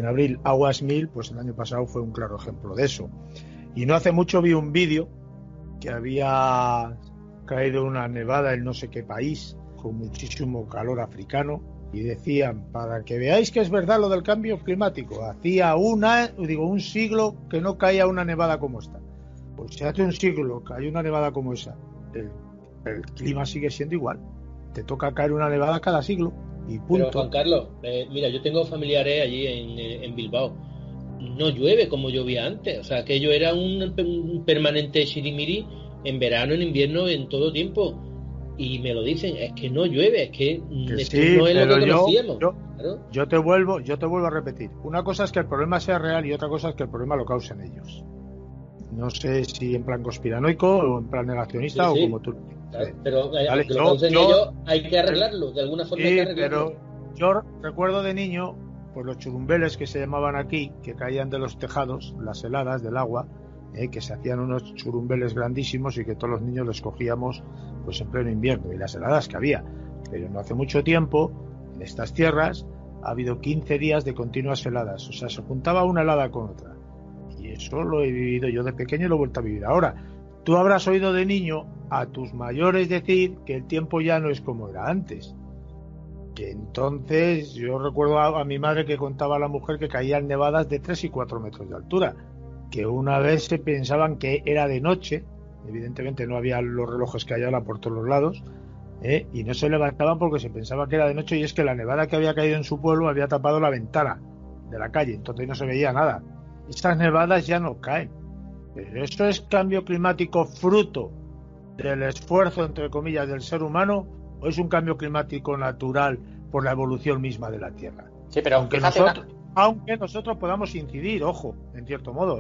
abril agua es 1000, pues el año pasado fue un claro ejemplo de eso. Y no hace mucho vi un vídeo que había caído una nevada en no sé qué país con muchísimo calor africano y decían, para que veáis que es verdad lo del cambio climático, hacía un siglo que no caía una nevada como esta. Pues si hace un siglo cae una nevada como esa, el clima sigue siendo igual. Te toca caer una nevada cada siglo y punto. Pero Juan Carlos, mira, yo tengo familiares allí en Bilbao. No llueve como llovía antes. O sea, aquello era un permanente shirimiri en verano, en invierno, en todo tiempo. Y me lo dicen, es que no llueve, es que sí, no es lo que conocíamos. ¿Claro? Yo te vuelvo a repetir. Una cosa es que el problema sea real y otra cosa es que el problema lo causen ellos. No sé si en plan conspiranoico o en plan negacionista, sí, o como tú. Claro, pero vale, que lo causen ellos hay que arreglarlo, de alguna forma, sí, hay que arreglarlo. Pero yo recuerdo de niño, pues los churumbeles que se llamaban aquí, que caían de los tejados, las heladas del agua, que se hacían unos churumbeles grandísimos y que todos los niños los cogíamos pues en pleno invierno, y las heladas que había. Pero no hace mucho tiempo, en estas tierras, ha habido 15 días de continuas heladas. O sea, se juntaba una helada con otra. Y eso lo he vivido yo de pequeño y lo he vuelto a vivir ahora. tú habrás oído de niño a tus mayores decir que el tiempo ya no es como era antes. Que entonces yo recuerdo a mi madre que contaba a la mujer que caían nevadas de 3 y 4 metros de altura, que una vez se pensaban que era de noche, evidentemente no había los relojes que hay ahora por todos los lados, y no se levantaban porque se pensaba que era de noche, y es que la nevada que había caído en su pueblo había tapado la ventana de la calle, entonces no se veía nada. Estas nevadas ya no caen, pero eso es cambio climático fruto del esfuerzo, entre comillas, del ser humano, o es un cambio climático natural por la evolución misma de la Tierra. Sí, pero aunque nosotros podamos incidir, ojo, en cierto modo,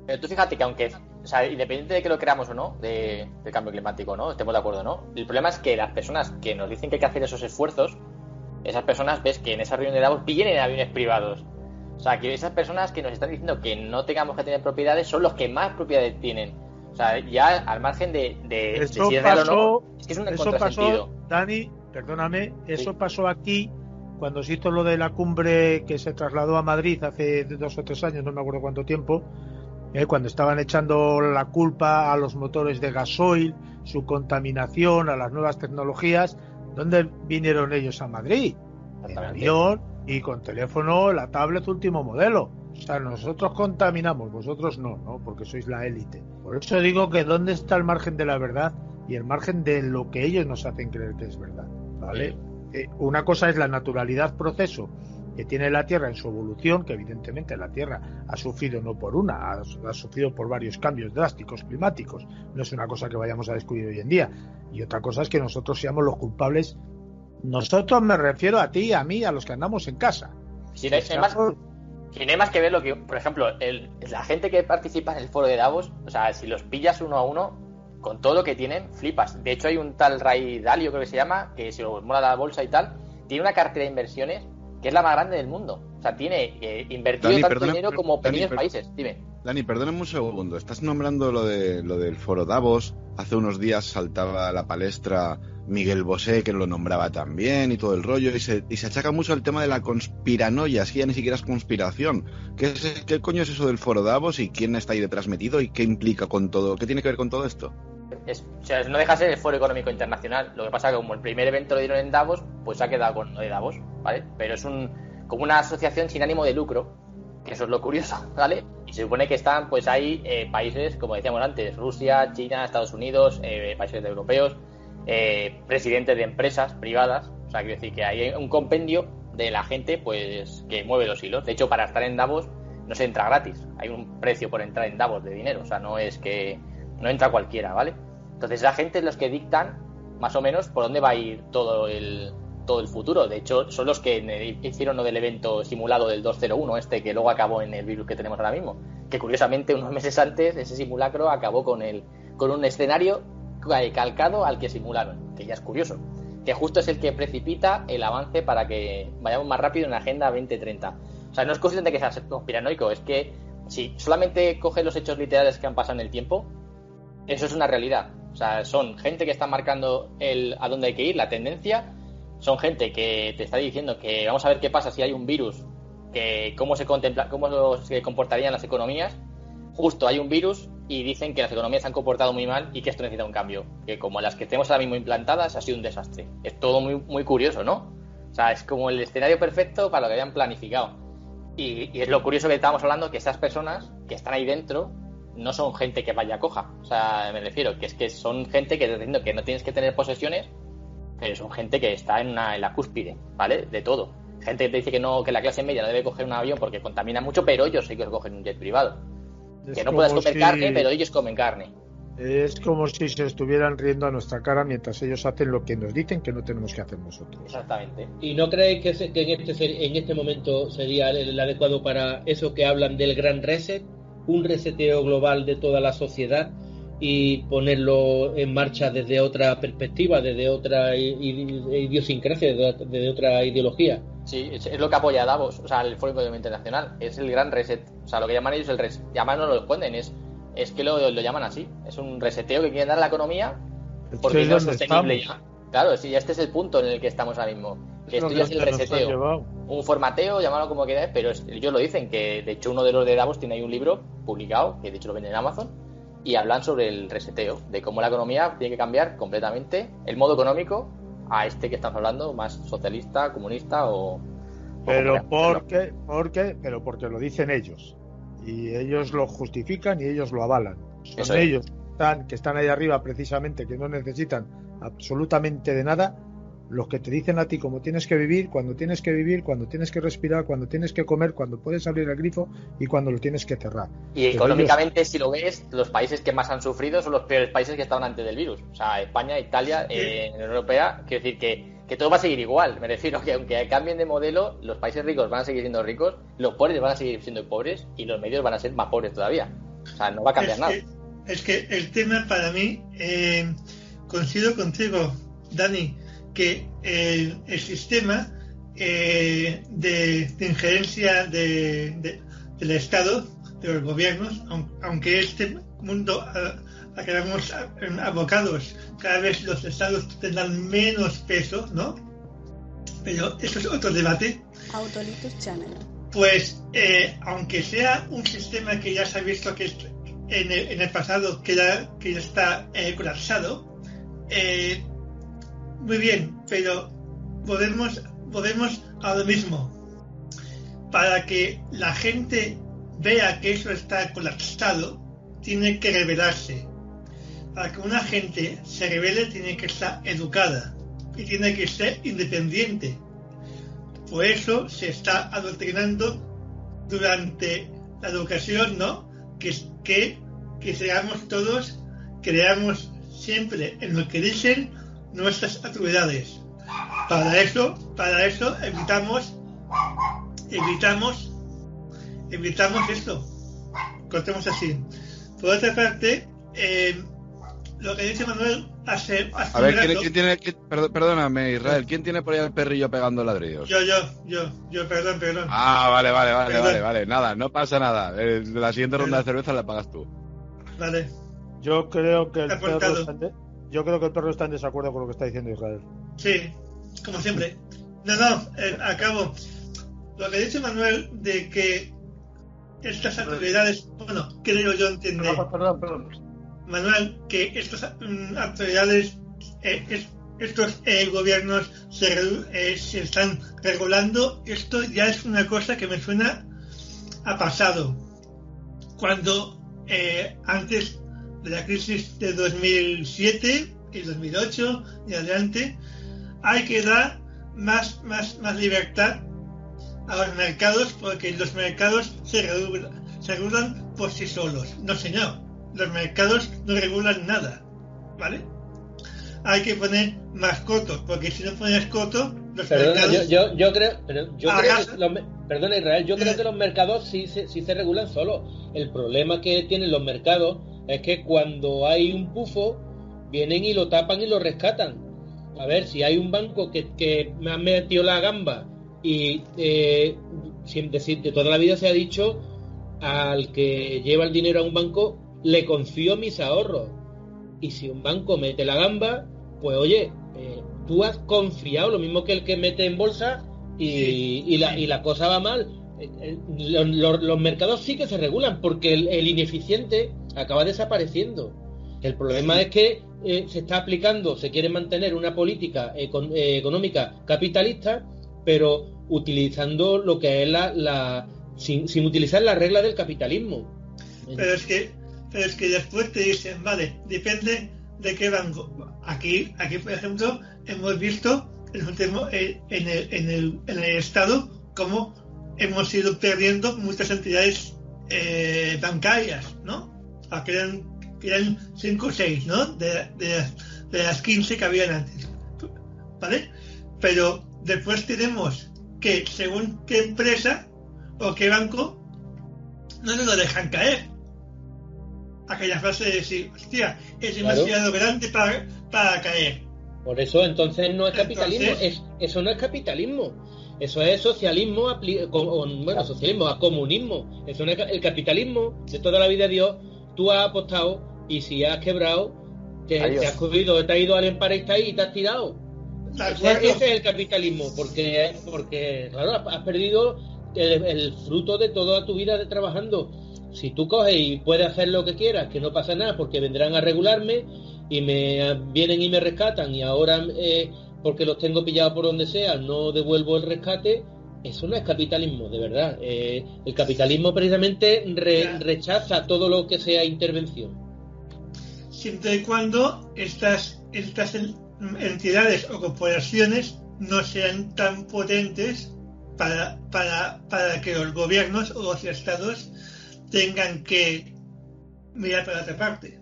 Pero tú fíjate que aunque, o sea, independiente de que lo creamos o no, del cambio climático, ¿no? Estemos de acuerdo, ¿no? El problema es que las personas que nos dicen que hay que hacer esos esfuerzos, esas personas, ves que en esa reunión de Davos vienen en aviones privados. O sea, que esas personas que nos están diciendo que no tengamos que tener propiedades son los que más propiedades tienen. O sea, ya al margen de eso si es pasó, real o no, es que es un contrasentido. Pasó, Dani, perdóname, eso sí. Pasó aquí cuando se hizo lo de la cumbre que se trasladó a Madrid hace 2 o 3 años, no me acuerdo cuánto tiempo, cuando estaban echando la culpa a los motores de gasoil, su contaminación, a las nuevas tecnologías. ¿Dónde vinieron ellos a Madrid? En avión y con teléfono, la tablet último modelo. O sea, nosotros contaminamos, vosotros no, porque sois la élite. Por eso digo que ¿dónde está el margen de la verdad y el margen de lo que ellos nos hacen creer que es verdad? ¿Vale? Una cosa es la naturalidad proceso que tiene la Tierra en su evolución, que evidentemente la Tierra ha sufrido no por una, ha sufrido por varios cambios drásticos climáticos. No es una cosa que vayamos a descubrir hoy en día. Y otra cosa es que nosotros seamos los culpables. Nosotros me refiero a ti, a mí, a los que andamos en casa. Si no hay más que ver lo que, por ejemplo, la gente que participa en el foro de Davos, o sea, si los pillas uno a uno, con todo lo que tienen, flipas. De hecho, hay un tal Ray Dalio, creo que se llama, que si lo mola la bolsa y tal, tiene una cartera de inversiones que es la más grande del mundo. O sea, tiene invertido Dani, tanto dinero como pequeños países. Dime. Dani, perdóname un segundo. Estás nombrando lo del foro Davos. Hace unos días saltaba a la palestra Miguel Bosé, que lo nombraba también, y todo el rollo, y se achaca mucho al tema de la conspiranoia, es que ya ni siquiera es conspiración. ¿Qué coño es eso del foro Davos y quién está ahí detrás metido y qué implica con todo? ¿Qué tiene que ver con todo esto? O sea, no deja de ser el Foro Económico Internacional. Lo que pasa es que como el primer evento lo dieron en Davos, pues se ha quedado con lo de Davos, ¿vale? Pero es como una asociación sin ánimo de lucro, que eso es lo curioso, ¿vale? Y se supone que están pues ahí países, como decíamos antes, Rusia, China, Estados Unidos, países europeos, presidentes de empresas privadas. O sea, quiero decir que hay un compendio de la gente pues que mueve los hilos. De hecho, para estar en Davos no se entra gratis. Hay un precio por entrar en Davos de dinero. O sea, no es que no entra cualquiera, ¿vale? Entonces la gente es los que dictan más o menos por dónde va a ir todo el futuro. De hecho, son los que hicieron lo del evento simulado del 201, que luego acabó en el virus que tenemos ahora mismo. Que curiosamente unos meses antes ese simulacro acabó con un escenario calcado al que simularon, que ya es curioso. Que justo es el que precipita el avance para que vayamos más rápido en la Agenda 2030. O sea, no es cuestión de que sea conspiranoico, es que si solamente coges los hechos literales que han pasado en el tiempo, eso es una realidad. O sea, son gente que está marcando a dónde hay que ir, la tendencia. Son gente que te está diciendo que vamos a ver qué pasa si hay un virus, que cómo se comportarían las economías. Justo hay un virus y dicen que las economías se han comportado muy mal y que esto necesita un cambio. Que como las que tenemos ahora mismo implantadas ha sido un desastre. Es todo muy, muy curioso, ¿no? O sea, es como el escenario perfecto para lo que habían planificado. Y es lo curioso que estábamos hablando, que esas personas que están ahí dentro no son gente que vaya coja. O sea, me refiero que es que son gente que está diciendo que no tienes que tener posesiones, pero son gente que está en la cúspide, ¿vale? De todo. Gente que te dice que la clase media no debe coger un avión porque contamina mucho, pero ellos sí que cogen un jet privado. Que no puedas comer carne, pero ellos comen carne. Es como si se estuvieran riendo a nuestra cara mientras ellos hacen lo que nos dicen que no tenemos que hacer nosotros. Exactamente. ¿Y no creéis que en este momento sería el adecuado para eso que hablan del gran reset? Un reseteo global de toda la sociedad y ponerlo en marcha desde otra perspectiva, desde otra idiosincrasia, desde otra ideología. Sí, es lo que apoya a Davos, o sea, el Foro Económico Internacional. Es el gran reset. O sea, lo que llaman ellos el reset. Además no lo esconden, es que lo llaman así. Es un reseteo que quieren dar a la economía porque no es sostenible ya. Claro, sí, este es el punto en el que estamos ahora mismo. Que esto ya es el reseteo. Un formateo, llamarlo como queráis, pero ellos lo dicen, que de hecho uno de los de Davos tiene ahí un libro publicado, que de hecho lo venden en Amazon, y hablan sobre el reseteo, de cómo la economía tiene que cambiar completamente el modo económico a este que estamos hablando, más socialista, comunista o... Pero ¿por qué? Pero porque lo dicen ellos. Y ellos lo justifican y ellos lo avalan. Son ellos que están ahí arriba precisamente, que no necesitan absolutamente de nada, los que te dicen a ti cómo tienes que vivir, cuando tienes que respirar, cuando tienes que comer, cuando puedes abrir el grifo y cuando lo tienes que cerrar. Y económicamente, si lo ves, los países que más han sufrido son los peores países que estaban antes del virus. O sea, España, Italia, en la Unión Europea. Quiero decir que todo va a seguir igual. Me refiero que aunque cambien de modelo, los países ricos van a seguir siendo ricos, los pobres van a seguir siendo pobres y los medios van a ser más pobres todavía. O sea, no va a cambiar nada. Es que el tema para mí, coincido contigo, Dani, que el sistema de injerencia del Estado, de los gobiernos, aunque este mundo acabamos abocados, cada vez los estados tendrán menos peso, ¿no? Pero eso es otro debate. Autolitus Channel. Pues aunque sea un sistema que ya se ha visto que en el pasado que ya está colapsado, muy bien, pero volvemos a lo mismo. Para que la gente vea que eso está colapsado, tiene que rebelarse. Para que una gente se rebele, tiene que estar educada y tiene que ser independiente. Por eso se está adoctrinando durante la educación, ¿no? Que seamos todos, creamos siempre en lo que dicen nuestras autoridades. Para eso evitamos esto. Cortemos así. Por otra parte, lo que dice Manuel hace a ver, ¿quién tiene? Perdóname, Israel, ¿quién tiene por ahí al perrillo pegando ladrillos? Yo, perdón. Ah, vale, nada, no pasa nada. La siguiente ronda de cerveza la pagas tú. Vale. Yo creo que el perro está en desacuerdo con lo que está diciendo Israel. Sí, como siempre. Acabo. Lo que dice Manuel de que estas autoridades, bueno, creo yo entender. Perdón. Manuel, que estas autoridades, estos gobiernos se están regulando, esto ya es una cosa que me suena a pasado. Cuando antes de la crisis de 2007 y 2008 y adelante, hay que dar más libertad a los mercados, porque los mercados se regulan por sí solos. No, señor, los mercados no regulan nada, ¿vale? Hay que poner más cotos, porque si no pones cotos, los mercados... Yo creo perdona, Israel, yo creo que los mercados sí se regulan solos. El problema que tienen los mercados es que cuando hay un pufo, vienen y lo tapan y lo rescatan. A ver, si hay un banco que me ha metido la gamba y de toda la vida se ha dicho, al que lleva el dinero a un banco le confío mis ahorros, y si un banco mete la gamba, pues oye, tú has confiado, lo mismo que el que mete en bolsa y la cosa va mal. Los mercados sí que se regulan, porque el ineficiente acaba desapareciendo. El problema es que se está aplicando, se quiere mantener una política económica capitalista, pero utilizando lo que es sin utilizar las reglas del capitalismo. Pero es que después te dicen, vale, depende de qué banco. Aquí por ejemplo, hemos visto en el Estado cómo hemos ido perdiendo muchas entidades bancarias, ¿no? Eran 5 o 6, ¿no? De las 15 que habían antes, ¿vale? Pero después tenemos que según qué empresa o qué banco no nos lo dejan caer. Aquella frase de decir, hostia, es demasiado grande para caer. Por eso entonces no es capitalismo. Eso no es capitalismo. Eso es socialismo, socialismo a comunismo. Eso no es el capitalismo de toda la vida. Dios, tú has apostado y si has quebrado, te has cogido, te has ido al Empire State y te has tirado. Ese es el capitalismo, porque claro, has perdido el fruto de toda tu vida de trabajando. si tú coges y puedes hacer lo que quieras, que no pasa nada porque vendrán a regularme y me vienen y me rescatan y ahora porque los tengo pillados por donde sea no devuelvo el rescate, eso no es capitalismo, de verdad. El capitalismo precisamente rechaza todo lo que sea intervención. Siempre y cuando estas entidades o corporaciones no sean tan potentes para que los gobiernos o los estados tengan que mirar para otra parte.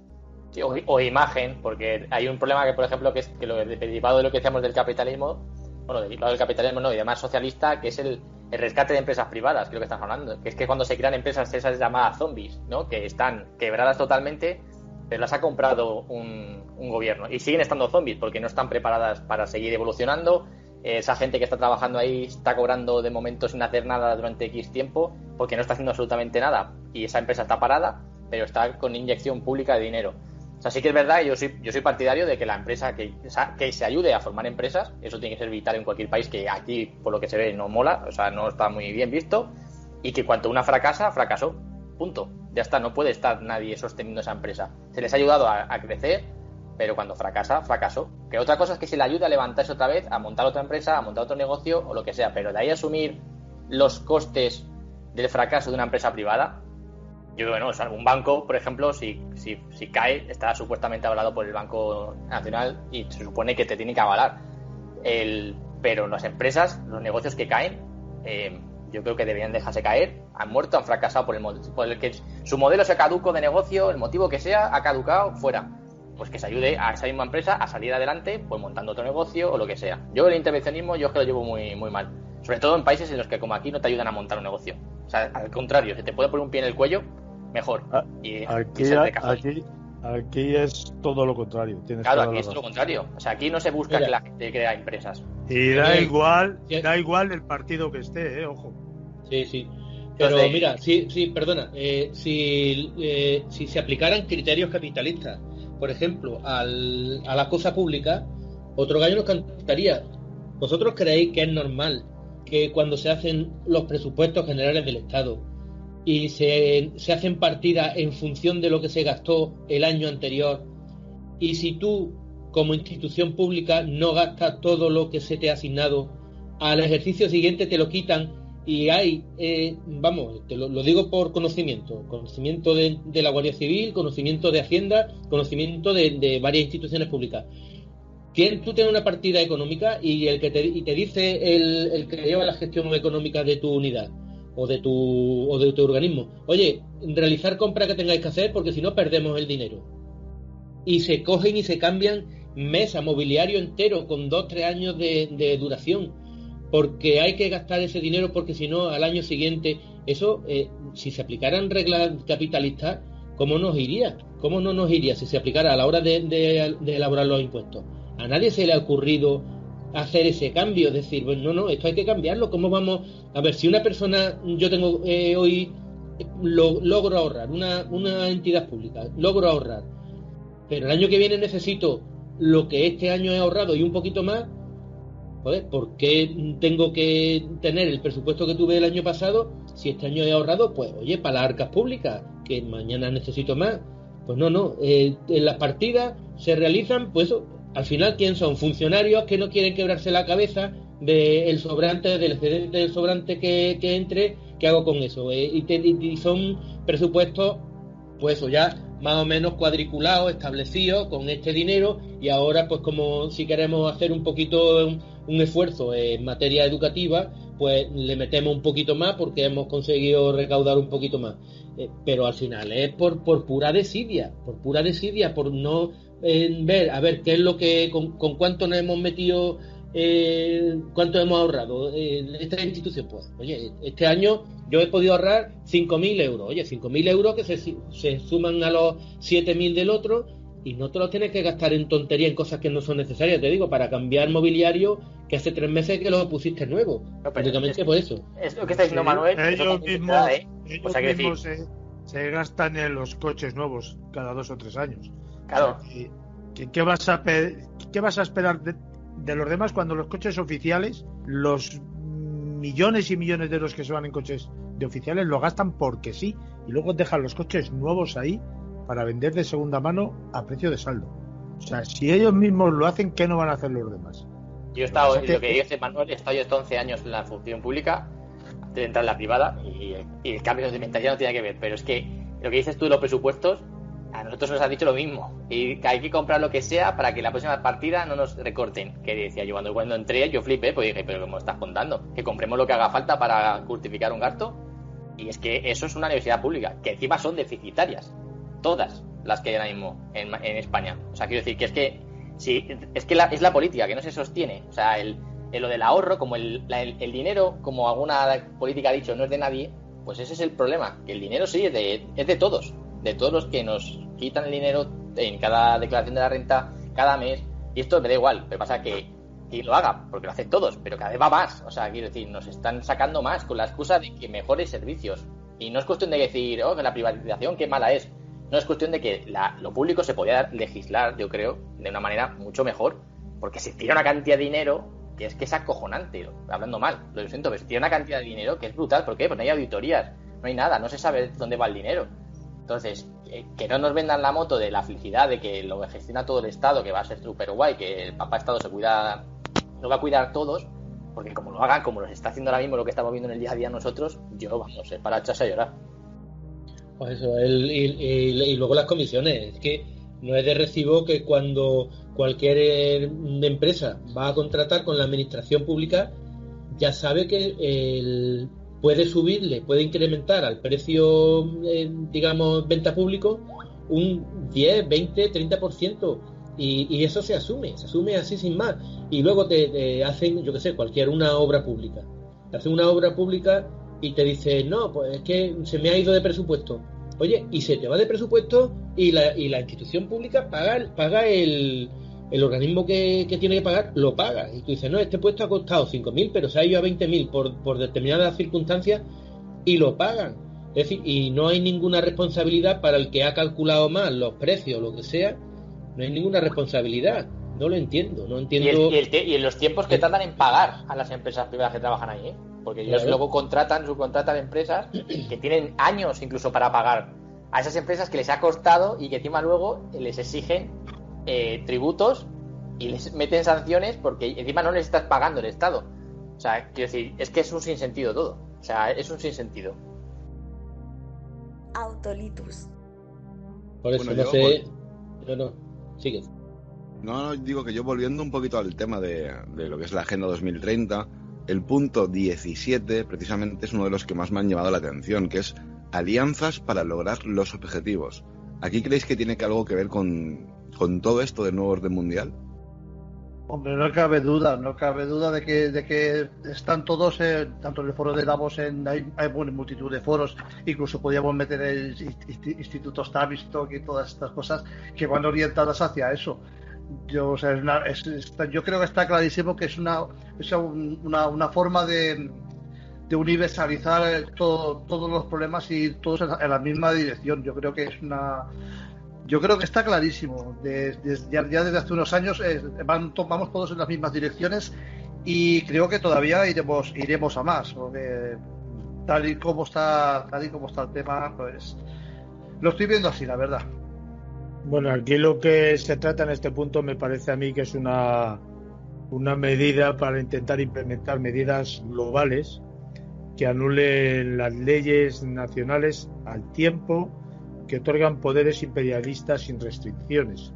Sí, o imagen, porque hay un problema que, por ejemplo, que es que lo derivado de lo que decíamos del capitalismo, y demás socialista, que es el rescate de empresas privadas, creo que estás hablando, que es que cuando se crean empresas esas llamadas zombies, ¿no? Que están quebradas totalmente, pero las ha comprado un gobierno y siguen estando zombies porque no están preparadas para seguir evolucionando. Esa gente que está trabajando ahí está cobrando de momento sin hacer nada durante X tiempo porque no está haciendo absolutamente nada y esa empresa está parada, pero está con inyección pública de dinero. O sea, sí que es verdad, yo soy partidario de que la empresa que se ayude a formar empresas, eso tiene que ser vital en cualquier país, que aquí, por lo que se ve, no mola, o sea, no está muy bien visto, y que cuando una fracasa, fracasó, punto. Ya está, no puede estar nadie sosteniendo esa empresa. Se les ha ayudado a crecer, pero cuando fracasa, fracasó. Que otra cosa es que se le ayude a levantarse otra vez, a montar otra empresa, a montar otro negocio o lo que sea, pero de ahí asumir los costes del fracaso de una empresa privada, yo bueno, o sea, un banco, por ejemplo, si cae, está supuestamente avalado por el Banco Nacional y se supone que te tiene que avalar. Pero las empresas, los negocios que caen, yo creo que deberían dejarse caer. Han muerto, han fracasado por el que su modelo se caduco de negocio, el motivo que sea, ha caducado, fuera. Pues que se ayude a esa misma empresa a salir adelante, pues montando otro negocio o lo que sea. Yo el intervencionismo yo es que lo llevo muy, muy mal. Sobre todo en países en los que como aquí no te ayudan a montar un negocio. O sea, al contrario, si te puede poner un pie en el cuello, mejor. Aquí es todo lo contrario. Claro, aquí es todo lo contrario. O sea, aquí no se busca que la gente crea empresas. Y da igual el partido que esté, ojo. Sí. Pero mira, perdona, si se aplicaran criterios capitalistas, por ejemplo, a la cosa pública, otro gallo nos cantaría. ¿Vosotros creéis que es normal que cuando se hacen los presupuestos generales del Estado y se hacen partidas en función de lo que se gastó el año anterior, y si tú como institución pública no gastas todo lo que se te ha asignado, al ejercicio siguiente te lo quitan y hay, te lo digo por conocimiento de la Guardia Civil, conocimiento de Hacienda, conocimiento de varias instituciones públicas? Tú tienes una partida económica y te dice el que lleva la gestión económica de tu unidad o de tu organismo, oye, realizar compras que tengáis que hacer porque si no perdemos el dinero. Y se cogen y se cambian mesa, mobiliario entero con 2-3 años de duración, porque hay que gastar ese dinero porque si no al año siguiente, eso, si se aplicaran reglas capitalistas, ¿cómo nos iría? ¿Cómo no nos iría si se aplicara a la hora de elaborar los impuestos? A nadie se le ha ocurrido hacer ese cambio, decir, bueno, no, esto hay que cambiarlo. ¿Cómo vamos? A ver, si una persona, yo tengo hoy, logro ahorrar, una entidad pública, logro ahorrar, pero el año que viene necesito lo que este año he ahorrado y un poquito más, joder, ¿por qué tengo que tener el presupuesto que tuve el año pasado si este año he ahorrado? Pues, oye, para las arcas públicas, que mañana necesito más. Pues no, en las partidas se realizan, pues al final, ¿quién son? Funcionarios que no quieren quebrarse la cabeza del sobrante, del excedente del sobrante que entre, ¿qué hago con eso? Y son presupuestos, pues eso ya más o menos cuadriculados, establecidos con este dinero, y ahora pues como si queremos hacer un poquito un esfuerzo en materia educativa, pues le metemos un poquito más porque hemos conseguido recaudar un poquito más. Pero al final es por pura desidia, por no ver, a ver qué es lo que, con cuánto nos hemos metido, cuánto hemos ahorrado esta institución. Pues, oye, este año yo he podido ahorrar 5.000 euros. Oye, 5.000 euros que se suman a los 7.000 del otro, y no te los tienes que gastar en tonterías, en cosas que no son necesarias. Te digo, para cambiar mobiliario que hace 3 meses que lo pusiste nuevo. Prácticamente por eso. Es lo que está diciendo Manuel. Ellos mismos se gastan en los coches nuevos cada 2 o 3 años. Claro. ¿Qué vas a esperar de los demás cuando los coches oficiales, los millones y millones de euros que se van en coches de oficiales, lo gastan porque sí? y luego dejan los coches nuevos ahí para vender de segunda mano a precio de saldo. O sea, si ellos mismos lo hacen, ¿qué no van a hacer los demás? Yo he estado, lo que dice Manuel, he estado yo estos 11 años en la función pública antes de entrar en la privada y el cambio de mentalidad no tiene que ver, pero es que lo que dices tú de los presupuestos, a nosotros nos han dicho lo mismo, y que hay que comprar lo que sea para que la próxima partida no nos recorten. Que decía yo, cuando entré yo flipé, pues dije, pero ¿cómo estás contando? ¿Que compremos lo que haga falta para justificar un gasto? Y es que eso es una universidad pública, que encima son deficitarias, todas las que hay ahora mismo en España. O sea, quiero decir que sí, es que es la política que no se sostiene. O sea, lo del ahorro, como el dinero, como alguna política ha dicho, no es de nadie, pues ese es el problema, que el dinero sí es de todos los que nos quitan el dinero en cada declaración de la renta cada mes, y esto me da igual, me pasa que lo haga, porque lo hacen todos, pero cada vez va más. O sea, quiero decir, nos están sacando más con la excusa de que mejores servicios, y no es cuestión de decir, que la privatización qué mala es, no es cuestión de que lo público se podía legislar, yo creo, de una manera mucho mejor, porque se tira una cantidad de dinero que es acojonante, hablando mal, lo siento, pero se tira una cantidad de dinero que es brutal. ¿Por qué? Pues no hay auditorías, no hay nada, no se sabe dónde va el dinero. Entonces, que no nos vendan la moto de la felicidad de que lo gestiona todo el Estado, que va a ser súper guay, que el papá Estado lo va a cuidar todos, porque como lo hagan, como nos está haciendo ahora mismo lo que estamos viendo en el día a día nosotros, para echarse a llorar. Pues eso, y luego las comisiones, es que no es de recibo que cuando cualquier empresa va a contratar con la administración pública, ya sabe que puede incrementar al precio, digamos, venta público, un 10, 20, 30%, y eso se asume así sin más. Y luego te hacen, yo qué sé, una obra pública. Te hacen una obra pública y te dicen, no, pues es que se me ha ido de presupuesto. Oye, y se te va de presupuesto y la institución pública paga el organismo que tiene que pagar, lo paga. Y tú dices, no, este puesto ha costado 5.000, pero se ha ido a 20.000 por determinadas circunstancias, y lo pagan. Es decir, y no hay ninguna responsabilidad para el que ha calculado mal los precios, lo que sea, no hay ninguna responsabilidad. No lo entiendo, no entiendo. Y en los tiempos que tardan en pagar a las empresas privadas que trabajan ahí, porque ellos luego subcontratan empresas que tienen años incluso para pagar a esas empresas que les ha costado, y que encima luego les exigen tributos y les meten sanciones porque encima no les estás pagando el Estado. O sea, quiero decir, es que es un sinsentido todo. O sea, es un sinsentido. Autolitus. Por eso no sé. No, sigue. No, digo que yo, volviendo un poquito al tema de lo que es la Agenda 2030, el punto 17 precisamente es uno de los que más me han llamado la atención, que es alianzas para lograr los objetivos. ¿Aquí creéis que tiene algo que ver con todo esto del nuevo orden mundial? Hombre, no cabe duda de que están todos, tanto en el foro de Davos, hay multitud de foros, incluso podríamos meter el Instituto Tavistock y todas estas cosas que van orientadas hacia eso. Yo creo que está clarísimo que es una forma de universalizar todos los problemas y todos en la misma dirección. Yo creo que está clarísimo. Ya desde hace unos años vamos todos en las mismas direcciones, y creo que todavía iremos a más, porque tal y como está el tema, pues lo estoy viendo así, la verdad. Bueno, aquí lo que se trata en este punto me parece a mí que es una medida para intentar implementar medidas globales que anulen las leyes nacionales al tiempo que otorgan poderes imperialistas sin restricciones.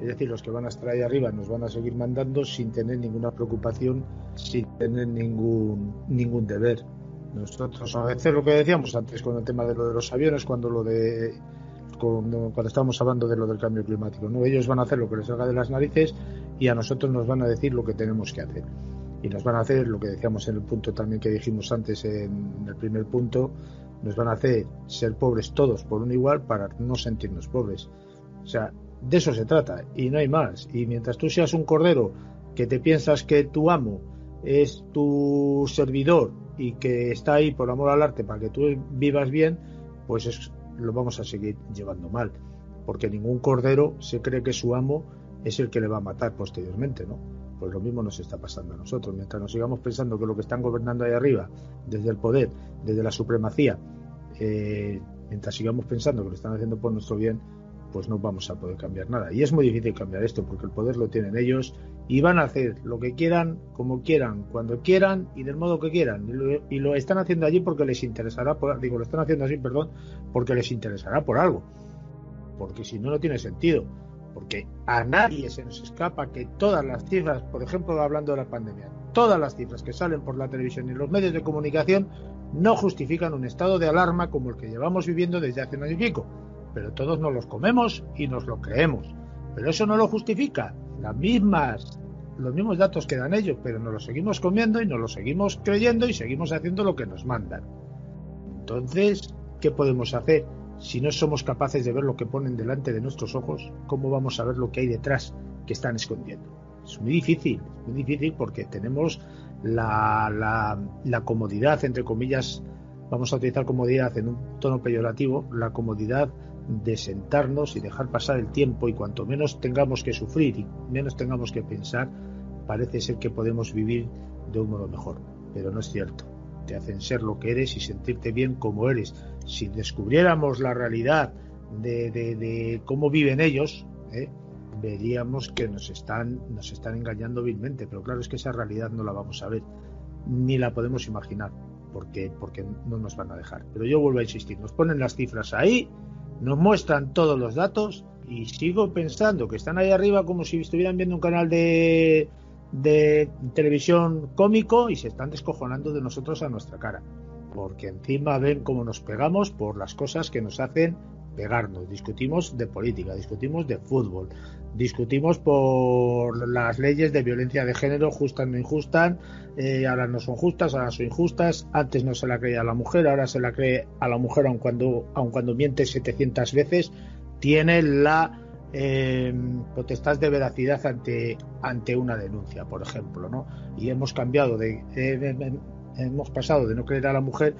Es decir, los que van a estar ahí arriba nos van a seguir mandando sin tener ninguna preocupación, sin tener ningún deber. Nosotros, a veces, lo que decíamos antes con el tema de lo de los aviones, cuando estábamos hablando de lo del cambio climático, ¿no? Ellos van a hacer lo que les salga de las narices y a nosotros nos van a decir lo que tenemos que hacer. Y nos van a hacer lo que decíamos en el punto también que dijimos antes, en el primer punto, nos van a hacer ser pobres todos por un igual para no sentirnos pobres. O sea, de eso se trata y no hay más. Y mientras tú seas un cordero que te piensas que tu amo es tu servidor y que está ahí por amor al arte para que tú vivas bien, pues lo vamos a seguir llevando mal, porque ningún cordero se cree que su amo es el que le va a matar posteriormente, ¿no? Pues lo mismo nos está pasando a nosotros. Mientras nos sigamos pensando que lo que están gobernando ahí arriba, desde el poder, desde la supremacía, mientras sigamos pensando que lo están haciendo por nuestro bien, pues no vamos a poder cambiar nada. Y es muy difícil cambiar esto porque el poder lo tienen ellos y van a hacer lo que quieran, como quieran, cuando quieran y del modo que quieran. Y lo están haciendo allí porque les interesará, lo están haciendo así, porque les interesará por algo. Porque si no, no tiene sentido. Porque a nadie se nos escapa que todas las cifras, por ejemplo, hablando de la pandemia, todas las cifras que salen por la televisión y los medios de comunicación no justifican un estado de alarma como el que llevamos viviendo desde hace un año y pico. Pero todos nos los comemos y nos lo creemos. Pero eso no lo justifica. Los mismos datos que dan ellos, pero nos los seguimos comiendo y nos los seguimos creyendo y seguimos haciendo lo que nos mandan. Entonces, ¿qué podemos hacer? Si no somos capaces de ver lo que ponen delante de nuestros ojos, ¿cómo vamos a ver lo que hay detrás que están escondiendo? Es muy difícil porque tenemos la comodidad, entre comillas, vamos a utilizar comodidad en un tono peyorativo, la comodidad de sentarnos y dejar pasar el tiempo, y cuanto menos tengamos que sufrir y menos tengamos que pensar, parece ser que podemos vivir de un modo mejor, pero no es cierto. Te hacen ser lo que eres y sentirte bien como eres. Si descubriéramos la realidad de cómo viven ellos, veríamos que nos están engañando vilmente, pero claro, es que esa realidad no la vamos a ver, ni la podemos imaginar, porque no nos van a dejar. Pero yo vuelvo a insistir, nos ponen las cifras ahí, nos muestran todos los datos y sigo pensando que están ahí arriba como si estuvieran viendo un canal de televisión cómico y se están descojonando de nosotros a nuestra cara, porque encima ven cómo nos pegamos por las cosas que nos hacen pegarnos. Discutimos de política, discutimos de fútbol, discutimos por las leyes de violencia de género, justas, no injustas, ahora no son justas, ahora son injustas, antes no se la creía a la mujer, ahora se la cree a la mujer, aun cuando miente 700 veces, tiene la potestad de veracidad ante una denuncia, por ejemplo, ¿no? Y hemos cambiado hemos pasado de no creer a la mujer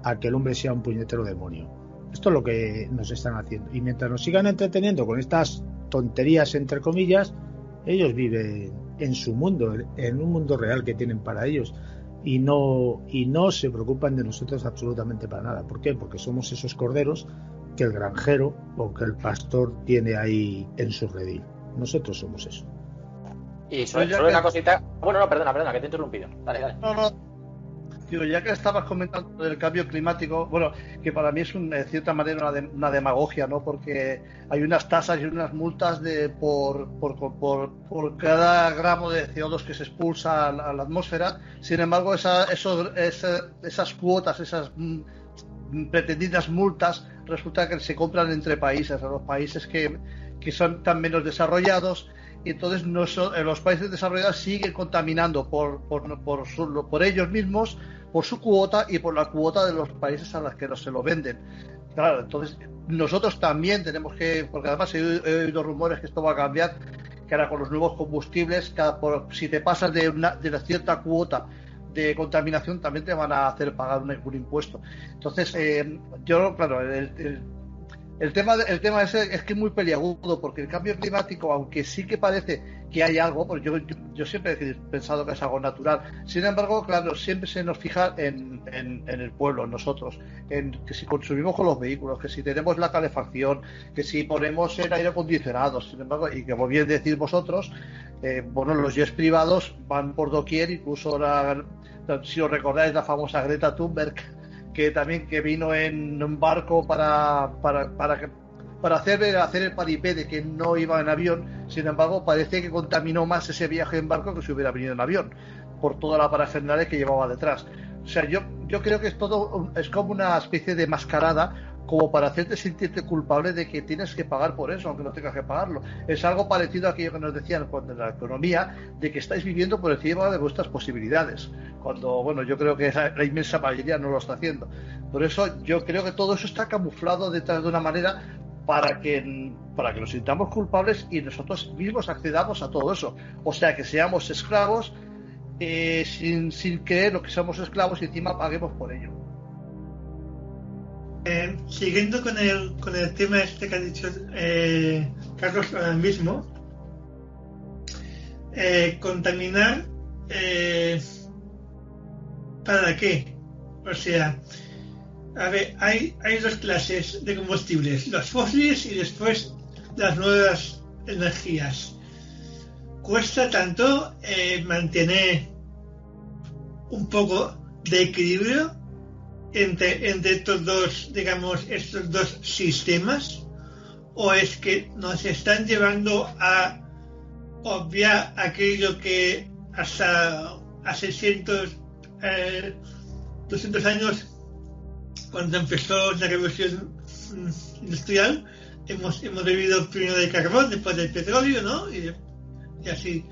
a que el hombre sea un puñetero demonio. Esto es lo que nos están haciendo, y mientras nos sigan entreteniendo con estas tonterías entre comillas, ellos viven en su mundo, en un mundo real que tienen para ellos, y no se preocupan de nosotros absolutamente para nada. ¿Por qué? Porque somos esos corderos que el granjero o que el pastor tiene ahí en su redil. Nosotros somos eso. Y solo una cosita. Bueno, no, perdona, que te he interrumpido. Dale. No. Digo, ya que estabas comentando del cambio climático, bueno, que para mí es de cierta manera una demagogia, ¿no? Porque hay unas tasas y unas multas por cada gramo de CO2 que se expulsa a la atmósfera. Sin embargo, esas cuotas, esas pretendidas multas, resulta que se compran entre países, a los países que son tan menos desarrollados. Y entonces los países desarrollados siguen contaminando por ellos mismos, por su cuota y por la cuota de los países a los que se lo venden. Claro, entonces nosotros también tenemos que, porque además he oído rumores que esto va a cambiar, que ahora con los nuevos combustibles, si te pasas de una cierta cuota de contaminación, también te van a hacer pagar un impuesto. Entonces, el tema ese es que es muy peliagudo, porque el cambio climático, aunque sí que parece que hay algo, pues yo siempre he pensado que es algo natural. Sin embargo, claro, siempre se nos fija en el pueblo, en nosotros, en que si consumimos con los vehículos, que si tenemos la calefacción, que si ponemos el aire acondicionado. Sin embargo, y como bien decís vosotros, los jets privados van por doquier, incluso si os recordáis la famosa Greta Thunberg, que vino en un barco para hacer el paripé de que no iba en avión. Sin embargo, parece que contaminó más ese viaje en barco que si hubiera venido en avión, por toda la parafernalia que llevaba detrás. O sea, yo creo que es como una especie de mascarada, como para hacerte sentirte culpable de que tienes que pagar por eso, aunque no tengas que pagarlo. Es algo parecido a aquello que nos decían cuando en la economía, de que estáis viviendo por encima de vuestras posibilidades, cuando, bueno, yo creo que la inmensa mayoría no lo está haciendo. Por eso yo creo que todo eso está camuflado detrás de una manera para que nos sintamos culpables y nosotros mismos accedamos a todo eso. O sea, que seamos esclavos sin creer lo que somos esclavos y encima paguemos por ello. Siguiendo con el tema este que ha dicho Carlos ahora mismo, contaminar, ¿para qué? O sea, A ver, hay dos clases de combustibles, los fósiles y después las nuevas energías. Cuesta tanto mantener un poco de equilibrio entre estos dos, digamos, estos dos sistemas, o es que nos están llevando a obviar aquello que hasta hace 200 años, cuando empezó la revolución industrial, hemos bebido primero del carbón, después del petróleo, ¿no? Y así.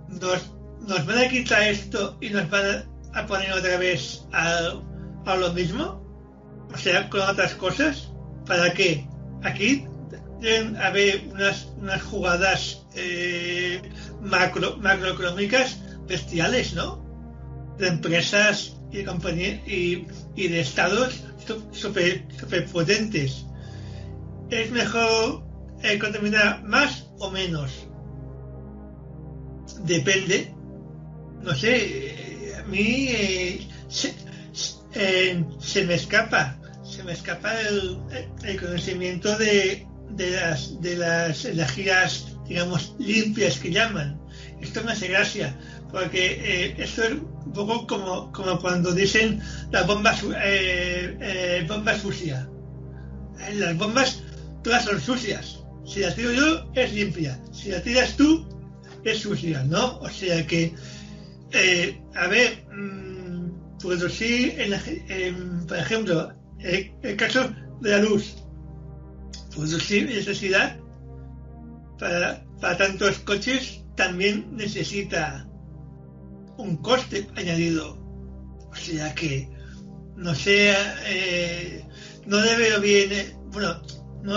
¿Nos van a quitar esto y nos van a poner otra vez a lo mismo? O sea, con otras cosas. ¿Para qué? Aquí deben haber unas jugadas macroeconómicas bestiales, ¿no? De empresas y de compañías y de estados super potentes. ¿Es mejor contaminar más o menos? Depende. No sé, a mí se me escapa el conocimiento de las energías, digamos, limpias que llaman. Esto me hace gracia, porque esto es un poco como cuando dicen la bomba sucia. Las bombas todas son sucias. Si las tiro yo, es limpia. Si la tiras tú, es sucia, ¿no? O sea que, a ver, producir, por ejemplo, el caso de la luz, producir electricidad para tantos coches también necesita un coste añadido. O sea que, no sé, no le veo bien, bueno, yo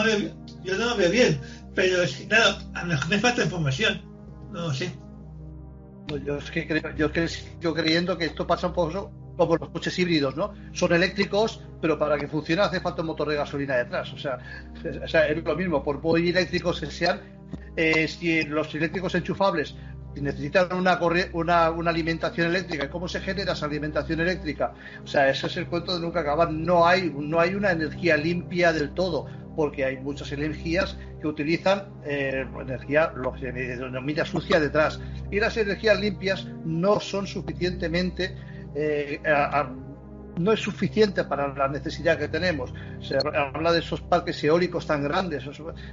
no lo veo bien, pero es que, claro, a lo mejor me falta información, no lo sé. Yo sigo creyendo que esto pasa un poco como los coches híbridos, ¿no? Son eléctricos, pero para que funcione hace falta un motor de gasolina detrás. O sea, es lo mismo, por muy eléctricos que sean, si los eléctricos enchufables necesitan una alimentación eléctrica. ¿Cómo se genera esa alimentación eléctrica? O sea, ese es el cuento de nunca acabar. No hay una energía limpia del todo, porque hay muchas energías que utilizan energía, lo que se denomina sucia, detrás. Y las energías limpias no son suficientemente no es suficiente para la necesidad que tenemos. Se habla de esos parques eólicos tan grandes,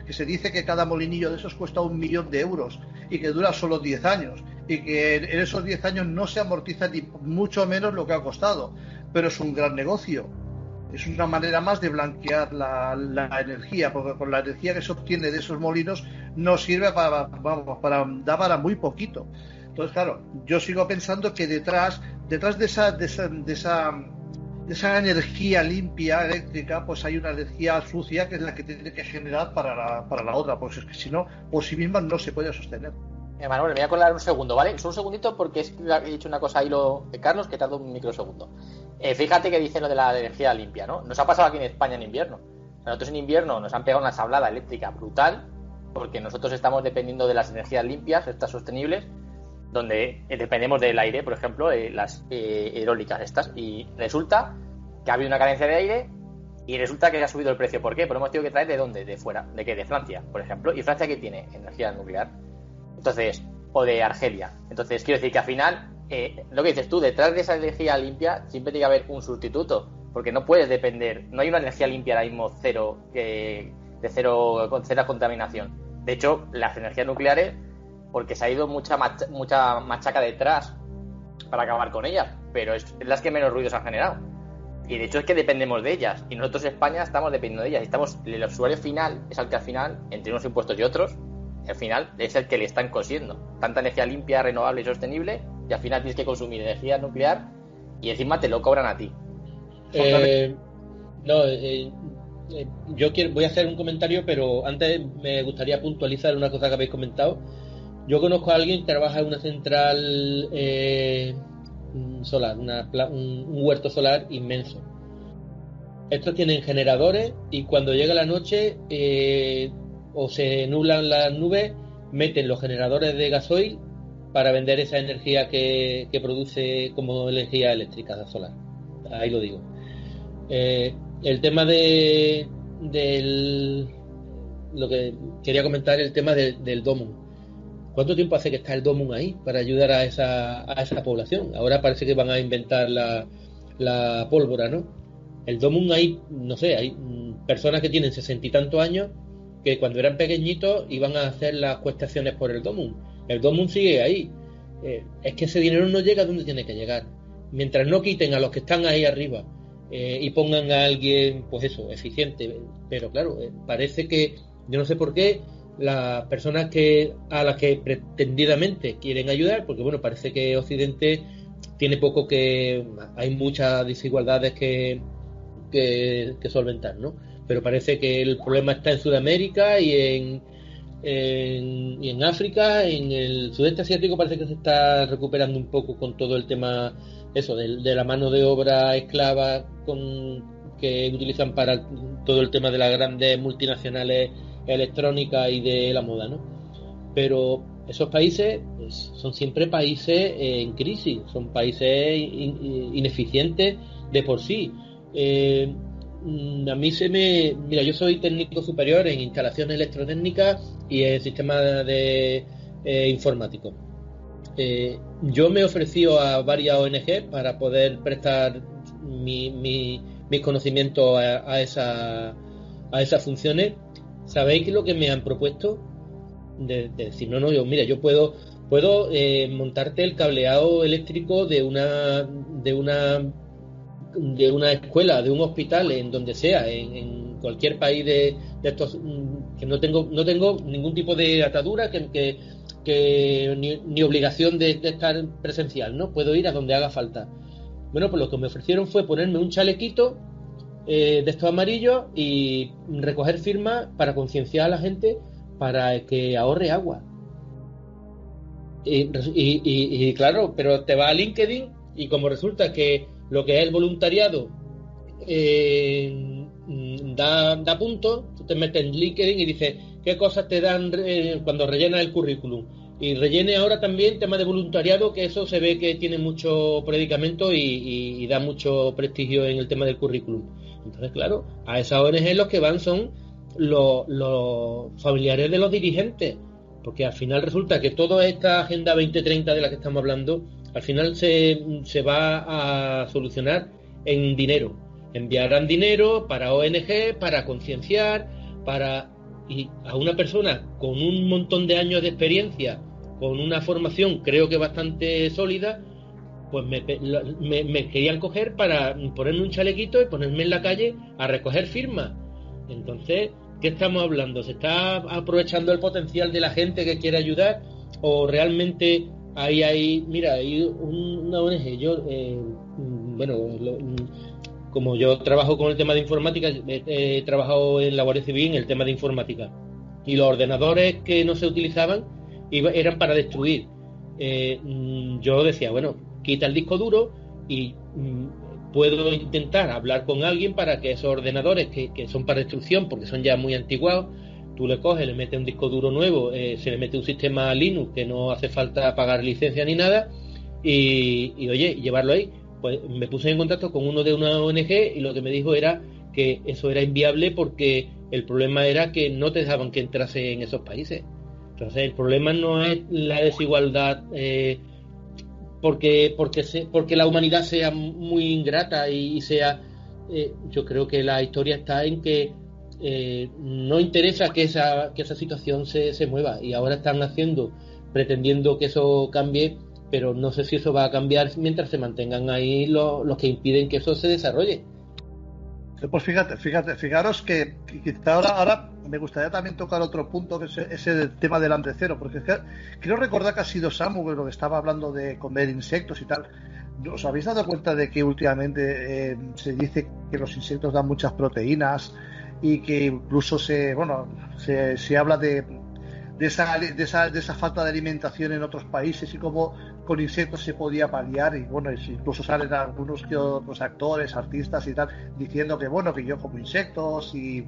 que se dice que cada molinillo de esos cuesta 1 millón de euros y que dura solo 10 años y que en esos 10 años no se amortiza ni mucho menos lo que ha costado, pero es un gran negocio. Es una manera más de blanquear la energía, porque con la energía que se obtiene de esos molinos no sirve da para muy poquito. Entonces, claro, yo sigo pensando que detrás de esa energía limpia eléctrica, pues hay una energía sucia que es la que tiene que generar para la otra, pues es que si no, por sí misma no se puede sostener. Manuel, me voy a colar un segundo, ¿vale? Solo un segundito, porque he dicho una cosa ahí de Carlos que tarda un microsegundo. Fíjate que dice lo de la energía limpia, ¿no? Nos ha pasado aquí en España en invierno. Nosotros en invierno nos han pegado una sablada eléctrica brutal, porque nosotros estamos dependiendo de las energías limpias, estas sostenibles, donde dependemos del aire, por ejemplo, las eólicas estas, y resulta que ha habido una carencia de aire y resulta que ha subido el precio. ¿Por qué? Porque hemos tenido que traer ¿de dónde? De fuera. ¿De qué? De Francia, por ejemplo. ¿Y Francia qué tiene? Energía nuclear. Entonces, o de Argelia. Entonces, quiero decir que al final, lo que dices tú, detrás de esa energía limpia siempre tiene que haber un sustituto, porque no puedes depender, no hay una energía limpia ahora mismo con cero contaminación. De hecho, las energías nucleares, porque se ha ido mucha machaca detrás para acabar con ellas, pero es las que menos ruidos han generado. Y de hecho es que dependemos de ellas, y nosotros en España estamos dependiendo de ellas. El usuario final es el que al final, entre unos impuestos y otros, al final es el que le están cosiendo tanta energía limpia, renovable y sostenible, y al final tienes que consumir energía nuclear y encima te lo cobran a ti. Voy a hacer un comentario, pero antes me gustaría puntualizar una cosa que habéis comentado. Yo conozco a alguien que trabaja en una central solar, un huerto solar inmenso. Estos tienen generadores y cuando llega la noche o se nublan las nubes, meten los generadores de gasoil para vender esa energía que produce como energía eléctrica solar. Ahí lo digo. El tema del lo que quería comentar, el tema del DOMUN. ¿Cuánto tiempo hace que está el DOMUN ahí para ayudar a esa población? Ahora parece que van a inventar la pólvora, ¿no? El DOMUN hay personas que tienen 60 y tantos años que cuando eran pequeñitos iban a hacer las cuestaciones por el DOMUN. El DOMUN sigue ahí. Es que ese dinero no llega donde tiene que llegar. Mientras no quiten a los que están ahí arriba y pongan a alguien, pues eso, eficiente. Pero claro, parece que, yo no sé por qué, las personas a las que pretendidamente quieren ayudar, porque bueno, parece que Occidente tiene poco hay muchas desigualdades que solventar, ¿no? Pero parece que el problema está en Sudamérica y en África, en el sudeste asiático parece que se está recuperando un poco con todo el tema eso de la mano de obra esclava que utilizan para todo el tema de las grandes multinacionales electrónicas y de la moda, ¿no? Pero esos países son siempre países en crisis, son países ineficientes de por sí. A mí mira, yo soy técnico superior en instalaciones electrotécnicas y en sistemas de informáticos. Yo me he ofrecido a varias ONG para poder prestar mis conocimientos a esas funciones. ¿Sabéis lo que me han propuesto? De decir, yo puedo montarte el cableado eléctrico de una escuela, de un hospital, en donde sea, en cualquier país de estos, que no tengo ningún tipo de atadura ni obligación de estar presencial, ¿no? Puedo ir a donde haga falta. Bueno, pues lo que me ofrecieron fue ponerme un chalequito de estos amarillos y recoger firmas para concienciar a la gente para que ahorre agua. Y claro, pero te vas a LinkedIn y como resulta que lo que es el voluntariado da puntos, tú te metes en LinkedIn y dices qué cosas te dan cuando rellenas el currículum. Y rellene ahora también tema de voluntariado, que eso se ve que tiene mucho predicamento y da mucho prestigio en el tema del currículum. Entonces, claro, a esas ONG los que van son los familiares de los dirigentes, porque al final resulta que toda esta Agenda 2030 de la que estamos hablando, al final se va a solucionar en dinero. Enviarán dinero para ONG, para concienciar, y a una persona con un montón de años de experiencia, con una formación creo que bastante sólida, pues me querían coger para ponerme un chalequito y ponerme en la calle a recoger firmas. Entonces, ¿qué estamos hablando? ¿Se está aprovechando el potencial de la gente que quiere ayudar? ¿O realmente hay una ONG? Como yo trabajo con el tema de informática, he trabajado en la Guardia Civil en el tema de informática. Y los ordenadores que no se utilizaban eran para destruir. Yo decía, quita el disco duro y puedo intentar hablar con alguien para que esos ordenadores que son para destrucción, porque son ya muy antiguados, tú le coges, le metes un disco duro nuevo, se le mete un sistema Linux que no hace falta pagar licencia ni nada, y llevarlo ahí. Pues me puse en contacto con uno de una ONG y lo que me dijo era que eso era inviable porque el problema era que no te dejaban que entrase en esos países. Entonces el problema no es la desigualdad porque la humanidad sea muy ingrata y sea... yo creo que la historia está en que no interesa que esa situación se mueva, y ahora están pretendiendo que eso cambie, pero no sé si eso va a cambiar mientras se mantengan ahí los que impiden que eso se desarrolle. Pues fijaros que ahora me gustaría también tocar otro punto, que es ese tema del hambre cero, porque es que creo recordar que ha sido Samu lo que estaba hablando de comer insectos y tal. ¿Os habéis dado cuenta de que últimamente se dice que los insectos dan muchas proteínas y que incluso se habla de esa falta de alimentación en otros países y cómo con insectos se podía paliar? Y incluso salen algunos que otros actores, artistas y tal, diciendo que yo como insectos y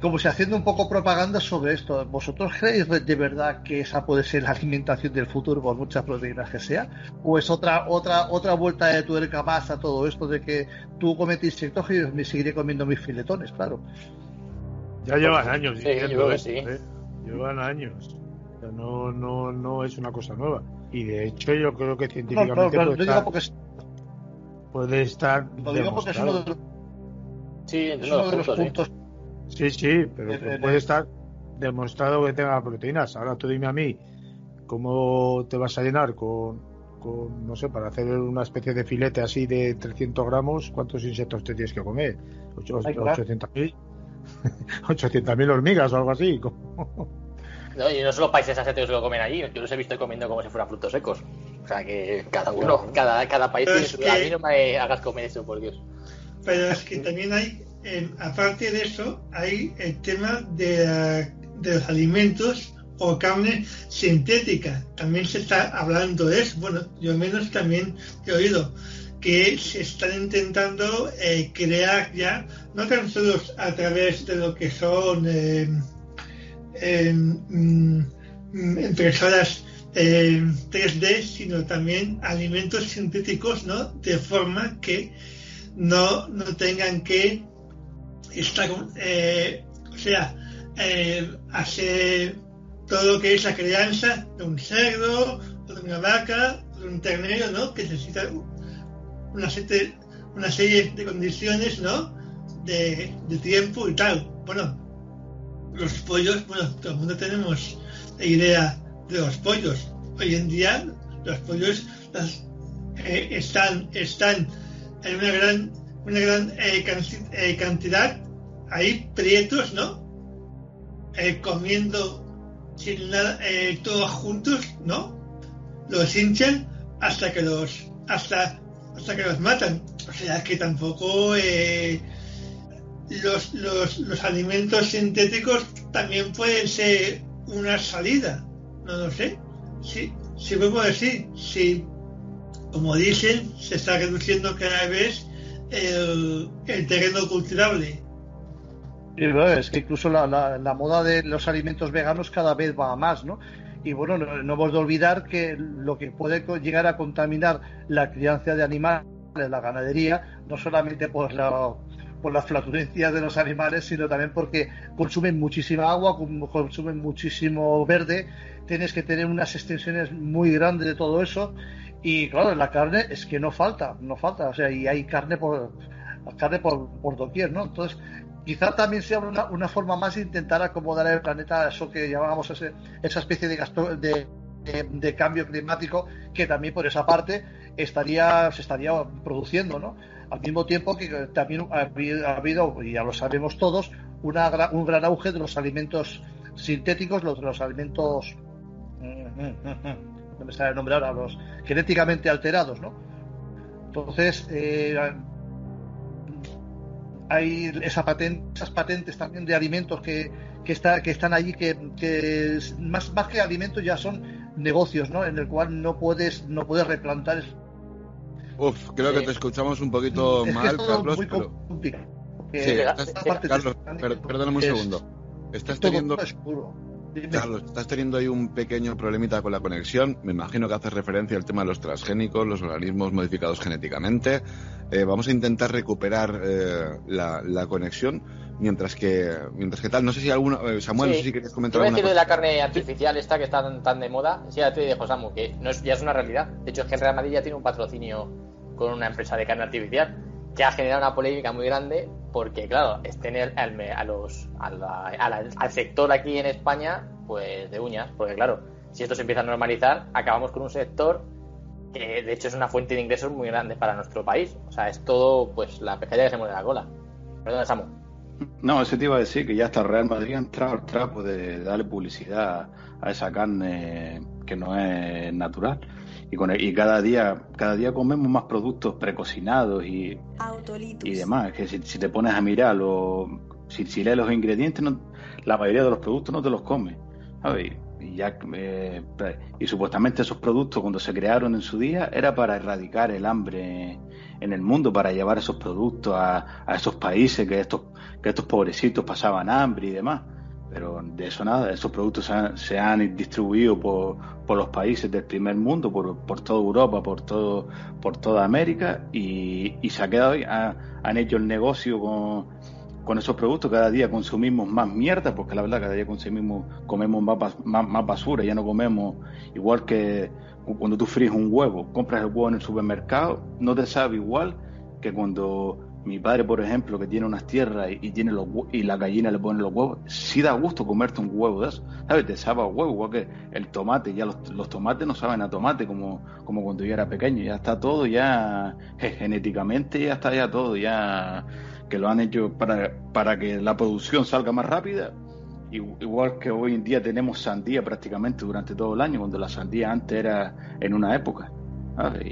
como si haciendo un poco propaganda sobre esto. ¿Vosotros creéis de verdad que esa puede ser la alimentación del futuro, por muchas proteínas que sea? ¿O es otra vuelta de tuerca más a todo esto de que tú comes insectos y yo me seguiré comiendo mis filetones? Claro. Ya llevan años diciendo, yo creo que sí. Llevan años. O sea, no es una cosa nueva. Y de hecho yo creo que científicamente puede estar demostrado. Sí, es uno de los puntos. Sí, pero puede estar demostrado que tenga proteínas. Ahora tú dime a mí cómo te vas a llenar con no sé, para hacer una especie de filete así de 300 gramos, ¿cuántos insectos te tienes que comer? 800.000 800.000 hormigas o algo así. No, y no solo países asiáticos que lo comen allí, yo los he visto comiendo como si fueran frutos secos. O sea que cada uno, cada país tiene su... A mí no me hagas comer eso, por Dios. Pero es que también hay, aparte de eso, hay el tema de los alimentos o carne sintética. También se está hablando de eso. Bueno, yo al menos también he oído que se están intentando crear ya, no tan solo a través de lo que son impresoras 3D, sino también alimentos sintéticos, ¿no? De forma que no tengan que estar, hacer todo lo que es la crianza de un cerdo, o de una vaca, o de un ternero, ¿no? Que necesita una serie de condiciones, ¿no? De tiempo y tal. Bueno, los pollos, todo el mundo tenemos la idea de los pollos. Hoy en día los pollos están en una gran cantidad ahí prietos, ¿no? Comiendo sin nada, todos juntos, ¿no? Los hinchan hasta que los matan. O sea que tampoco los alimentos sintéticos también pueden ser una salida. No lo sé. Sí, vuelvo a decir, sí, como dicen, se está reduciendo cada vez el terreno cultivable. Sí, es que incluso la moda de los alimentos veganos cada vez va a más, ¿no? Y bueno, no hemos de olvidar que lo que puede llegar a contaminar la crianza de animales, la ganadería, no solamente por las flatulencias de los animales, sino también porque consumen muchísima agua, consumen muchísimo verde, tienes que tener unas extensiones muy grandes de todo eso, y claro, la carne es que no falta, o sea, y hay carne por doquier, ¿no? Entonces, quizá también sea una forma más de intentar acomodar el planeta a eso que llamábamos esa especie de cambio climático, que también por esa parte se estaría produciendo, ¿no? Al mismo tiempo que también ha habido, y ya lo sabemos todos, un gran auge de los alimentos sintéticos, los alimentos, no me sale el nombre ahora, los genéticamente alterados, ¿no? Entonces, hay esas patentes también de alimentos que están allí, que más que alimentos ya son negocios, ¿no? En el cual no puedes replantar. Creo que te escuchamos un poquito mal, Carlos. Muy complicado. Carlos, perdóname un segundo. Carlos, estás teniendo ahí un pequeño problemita con la conexión. Me imagino que haces referencia al tema de los transgénicos, los organismos modificados genéticamente. Vamos a intentar recuperar la conexión mientras que tal. No sé si Samuel, no sé si querías comentar alguna cosa. Yo de la carne artificial esta que está tan de moda. Sí, ya te dejo, Samu, que ya es una realidad. De hecho, es que el Real Madrid ya tiene un patrocinio con una empresa de carne artificial que ha generado una polémica muy grande, porque claro, es tener al sector aquí en España pues de uñas, porque claro, si esto se empieza a normalizar, acabamos con un sector que de hecho es una fuente de ingresos muy grande para nuestro país. O sea, es todo pues la pescadilla que se mueve la cola. Perdona, Samu. No, eso te iba a decir, que ya hasta Real Madrid ha entrado al trapo de darle publicidad a esa carne que no es natural. Y cada día comemos más productos precocinados y demás. Que si te pones a mirar, si lees los ingredientes, la mayoría de los productos no te los comes, ¿sabes? Y supuestamente esos productos, cuando se crearon en su día, era para erradicar el hambre en el mundo, para llevar esos productos a esos países que estos pobrecitos pasaban hambre y demás. Pero de eso nada, esos productos se han distribuido por los países del primer mundo, por toda Europa, por toda América, y se ha quedado ahí. Han hecho el negocio con esos productos. Cada día consumimos más mierda, porque la verdad cada día comemos más basura. Ya no comemos igual que cuando tú fríes un huevo, compras el huevo en el supermercado, no te sabe igual que cuando mi padre, por ejemplo, que tiene unas tierras y la gallina le pone los huevos, sí da gusto comerte un huevo de eso, ¿sabes? Te sabe a huevo, igual que el tomate. Ya los tomates no saben a tomate como cuando yo era pequeño. Ya está todo ya genéticamente, ya está ya todo ya, que lo han hecho para que la producción salga más rápida. Igual que hoy en día tenemos sandía prácticamente durante todo el año, cuando la sandía antes era en una época, ¿sabes?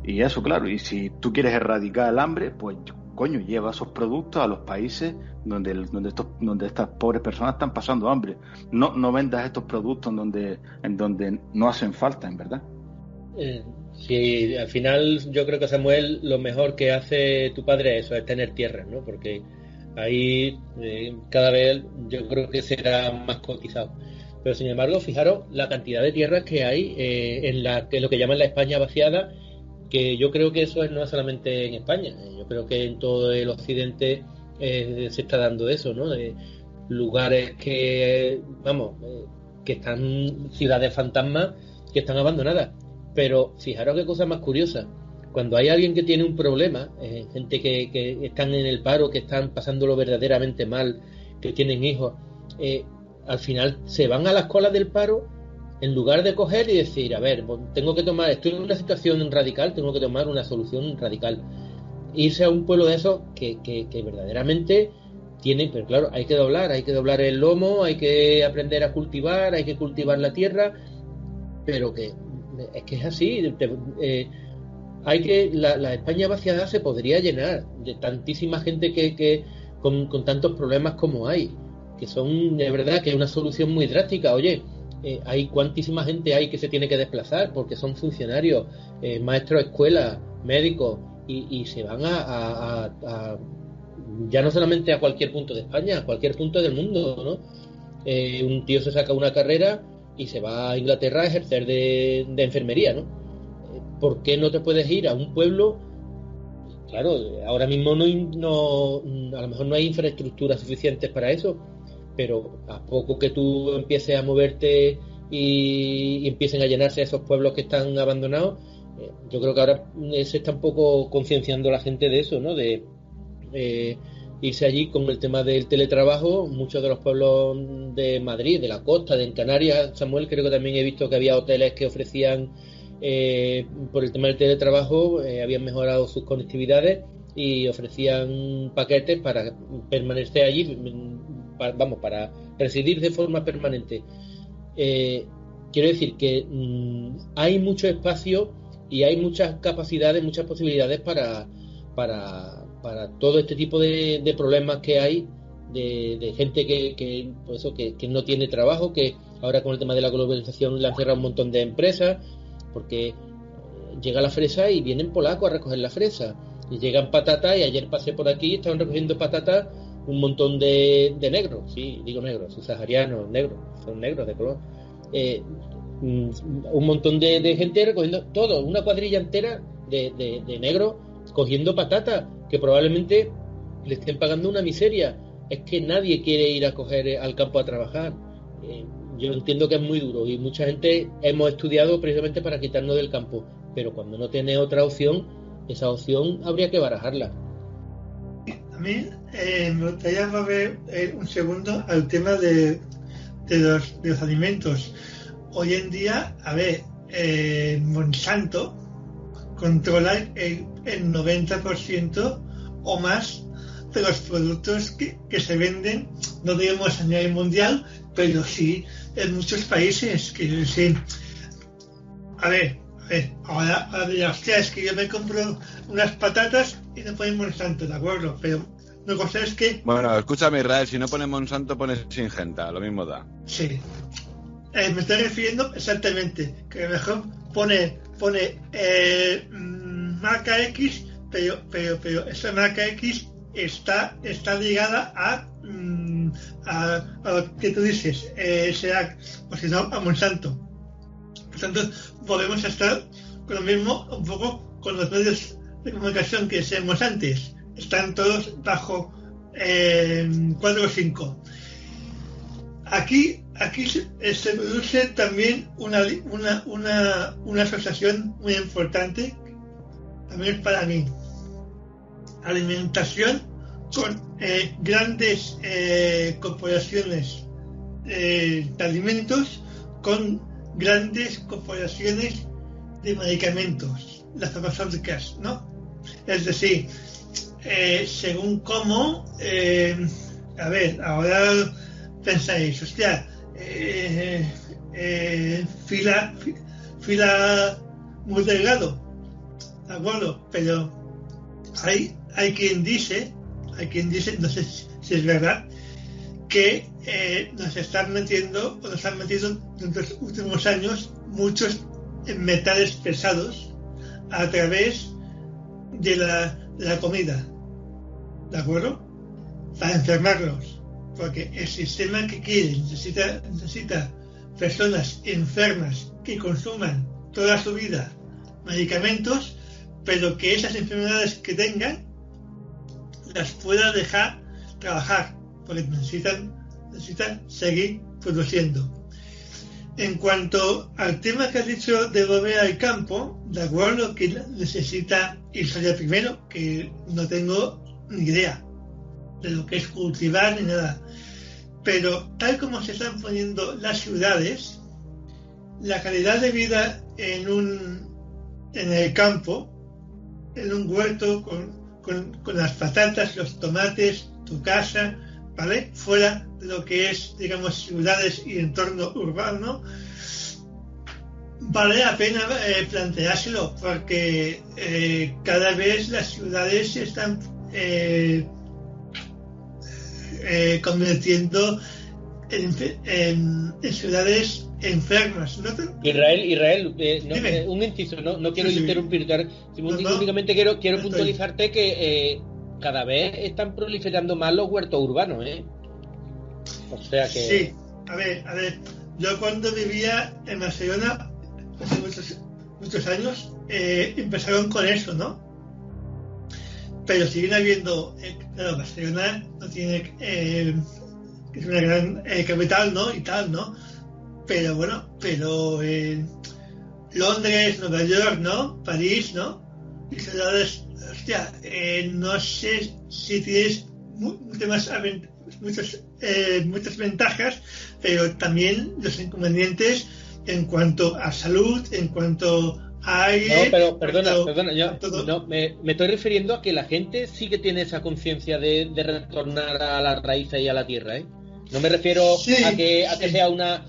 Y eso, claro, y si tú quieres erradicar el hambre, pues coño, lleva esos productos a los países donde estas pobres personas están pasando hambre. No vendas estos productos en donde no hacen falta, en verdad. Sí, al final yo creo que, Samuel, lo mejor que hace tu padre es tener tierras, ¿no? Porque ahí cada vez yo creo que será más cotizado. Pero sin embargo, fijaros la cantidad de tierras que hay en lo que llaman la España vaciada, que yo creo que eso no es solamente en España. Yo creo que en todo el occidente se está dando eso, ¿no? De lugares que están, ciudades fantasmas que están abandonadas. Pero fijaros qué cosa más curiosa. Cuando hay alguien que tiene un problema, gente que están en el paro, que están pasándolo verdaderamente mal, que tienen hijos, al final se van a las colas del paro en lugar de coger y decir, a ver, estoy en una situación radical, tengo que tomar una solución radical. Irse a un pueblo de esos que verdaderamente tiene, pero claro, hay que doblar el lomo, hay que aprender a cultivar, hay que cultivar la tierra, pero que es así. La España vaciada se podría llenar de tantísima gente que con tantos problemas como hay, que son de verdad que es una solución muy drástica. Oye, hay cuantísima gente hay que se tiene que desplazar porque son funcionarios, maestros de escuela, médicos, y se van a ya no solamente a cualquier punto de España, a cualquier punto del mundo, ¿no? Un tío se saca una carrera y se va a Inglaterra a ejercer de enfermería, ¿no? ¿Por qué no te puedes ir a un pueblo? Claro, ahora mismo a lo mejor no hay infraestructuras suficientes para eso, pero a poco que tú empieces a moverte y empiecen a llenarse esos pueblos que están abandonados, yo creo que ahora se está un poco concienciando la gente de eso, ¿no? De irse allí con el tema del teletrabajo. Muchos de los pueblos de Madrid, de la costa, en Canarias, Samuel, creo que también he visto que había hoteles que ofrecían, por el tema del teletrabajo, habían mejorado sus conectividades y ofrecían paquetes para permanecer allí, para residir de forma permanente. Quiero decir que hay mucho espacio y hay muchas capacidades, muchas posibilidades para todo este tipo de problemas que hay, de gente que no tiene trabajo, que ahora con el tema de la globalización le han cerrado un montón de empresas, porque llega la fresa y vienen polacos a recoger la fresa, y llegan patatas, y ayer pasé por aquí y estaban recogiendo patatas un montón de negros, sí, digo negros, subsaharianos, negros, son negros de color, un montón de gente recogiendo todo, una cuadrilla entera de negros cogiendo patatas, que probablemente le estén pagando una miseria. Es que nadie quiere ir a coger al campo a trabajar. Yo entiendo que es muy duro y mucha gente hemos estudiado precisamente para quitarnos del campo, pero cuando no tiene otra opción, esa opción habría que barajarla. A mí me gustaría volver un segundo al tema de los alimentos. Hoy en día, Monsanto controla el 90% o más de los productos que se venden, no digamos a nivel mundial, pero sí en muchos países. Que sí. Ahora dirá, hostia, es que yo me compro unas patatas y no ponen Monsanto, de acuerdo, pero una cosa es que... Bueno, escúchame, Israel, si no pones Monsanto pones Syngenta, lo mismo da. Sí, me estoy refiriendo exactamente, que a lo mejor pone marca X, pero esa marca X está ligada a lo que tú dices, sea, o si no, a Monsanto. Por tanto, volvemos a estar con lo mismo un poco con los medios de comunicación que decíamos antes. Están todos bajo 4 o 5. Aquí se produce también una asociación muy importante, también para mí. Alimentación con grandes corporaciones de alimentos, con grandes corporaciones de medicamentos, las farmacéuticas, ¿no? Es decir, según cómo, a ver, ahora pensáis, hostia, fila muy delgado, ¿de acuerdo? Pero hay quien dice, no sé si es verdad, que nos han metido en los últimos años muchos metales pesados a través de la comida, ¿de acuerdo? Para enfermarlos. Porque el sistema que quiere necesita personas enfermas que consuman toda su vida medicamentos, pero que esas enfermedades que tengan las pueda dejar trabajar, porque necesitan seguir produciendo. En cuanto al tema que has dicho de volver al campo, de acuerdo que necesita irse allá primero, que no tengo ni idea de lo que es cultivar ni nada. Pero tal como se están poniendo las ciudades, la calidad de vida en el campo, en un huerto con las patatas, los tomates, tu casa, ¿vale? Fuera de lo que es, digamos, ciudades y entorno urbano, vale la pena planteárselo, porque cada vez las ciudades se están convirtiendo en ciudades enfermas, ¿no? Israel, un inciso, no quiero interrumpirte, únicamente quiero puntualizarte que cada vez están proliferando más los huertos urbanos, o sea que... Sí, a ver, yo cuando vivía en Barcelona hace muchos años, empezaron con eso, ¿no? Pero siguen habiendo, claro, Barcelona no tiene, es una gran capital, ¿no? Y tal, ¿no? Pero bueno, Londres, Nueva York, ¿no? París, ¿no? Y ciudades, hostia, no sé si tienes muchas ventajas, pero también los inconvenientes en cuanto a salud, en cuanto a aire... No, pero perdona, yo me estoy refiriendo a que la gente sí que tiene esa conciencia de retornar a las raíces y a la tierra, ¿eh? No me refiero a que sea una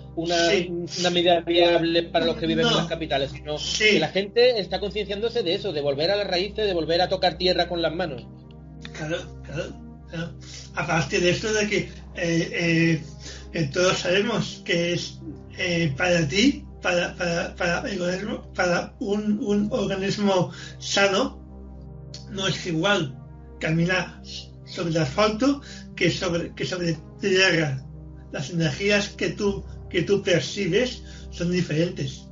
medida viable para los que viven en las capitales, sino que la gente está concienciándose de eso, de volver a las raíces, de volver a tocar tierra con las manos. Claro. Aparte de esto de que todos sabemos que es para ti, para un organismo sano, no es igual caminar sobre el asfalto que sobre tierra. Las energías que tú percibes son diferentes.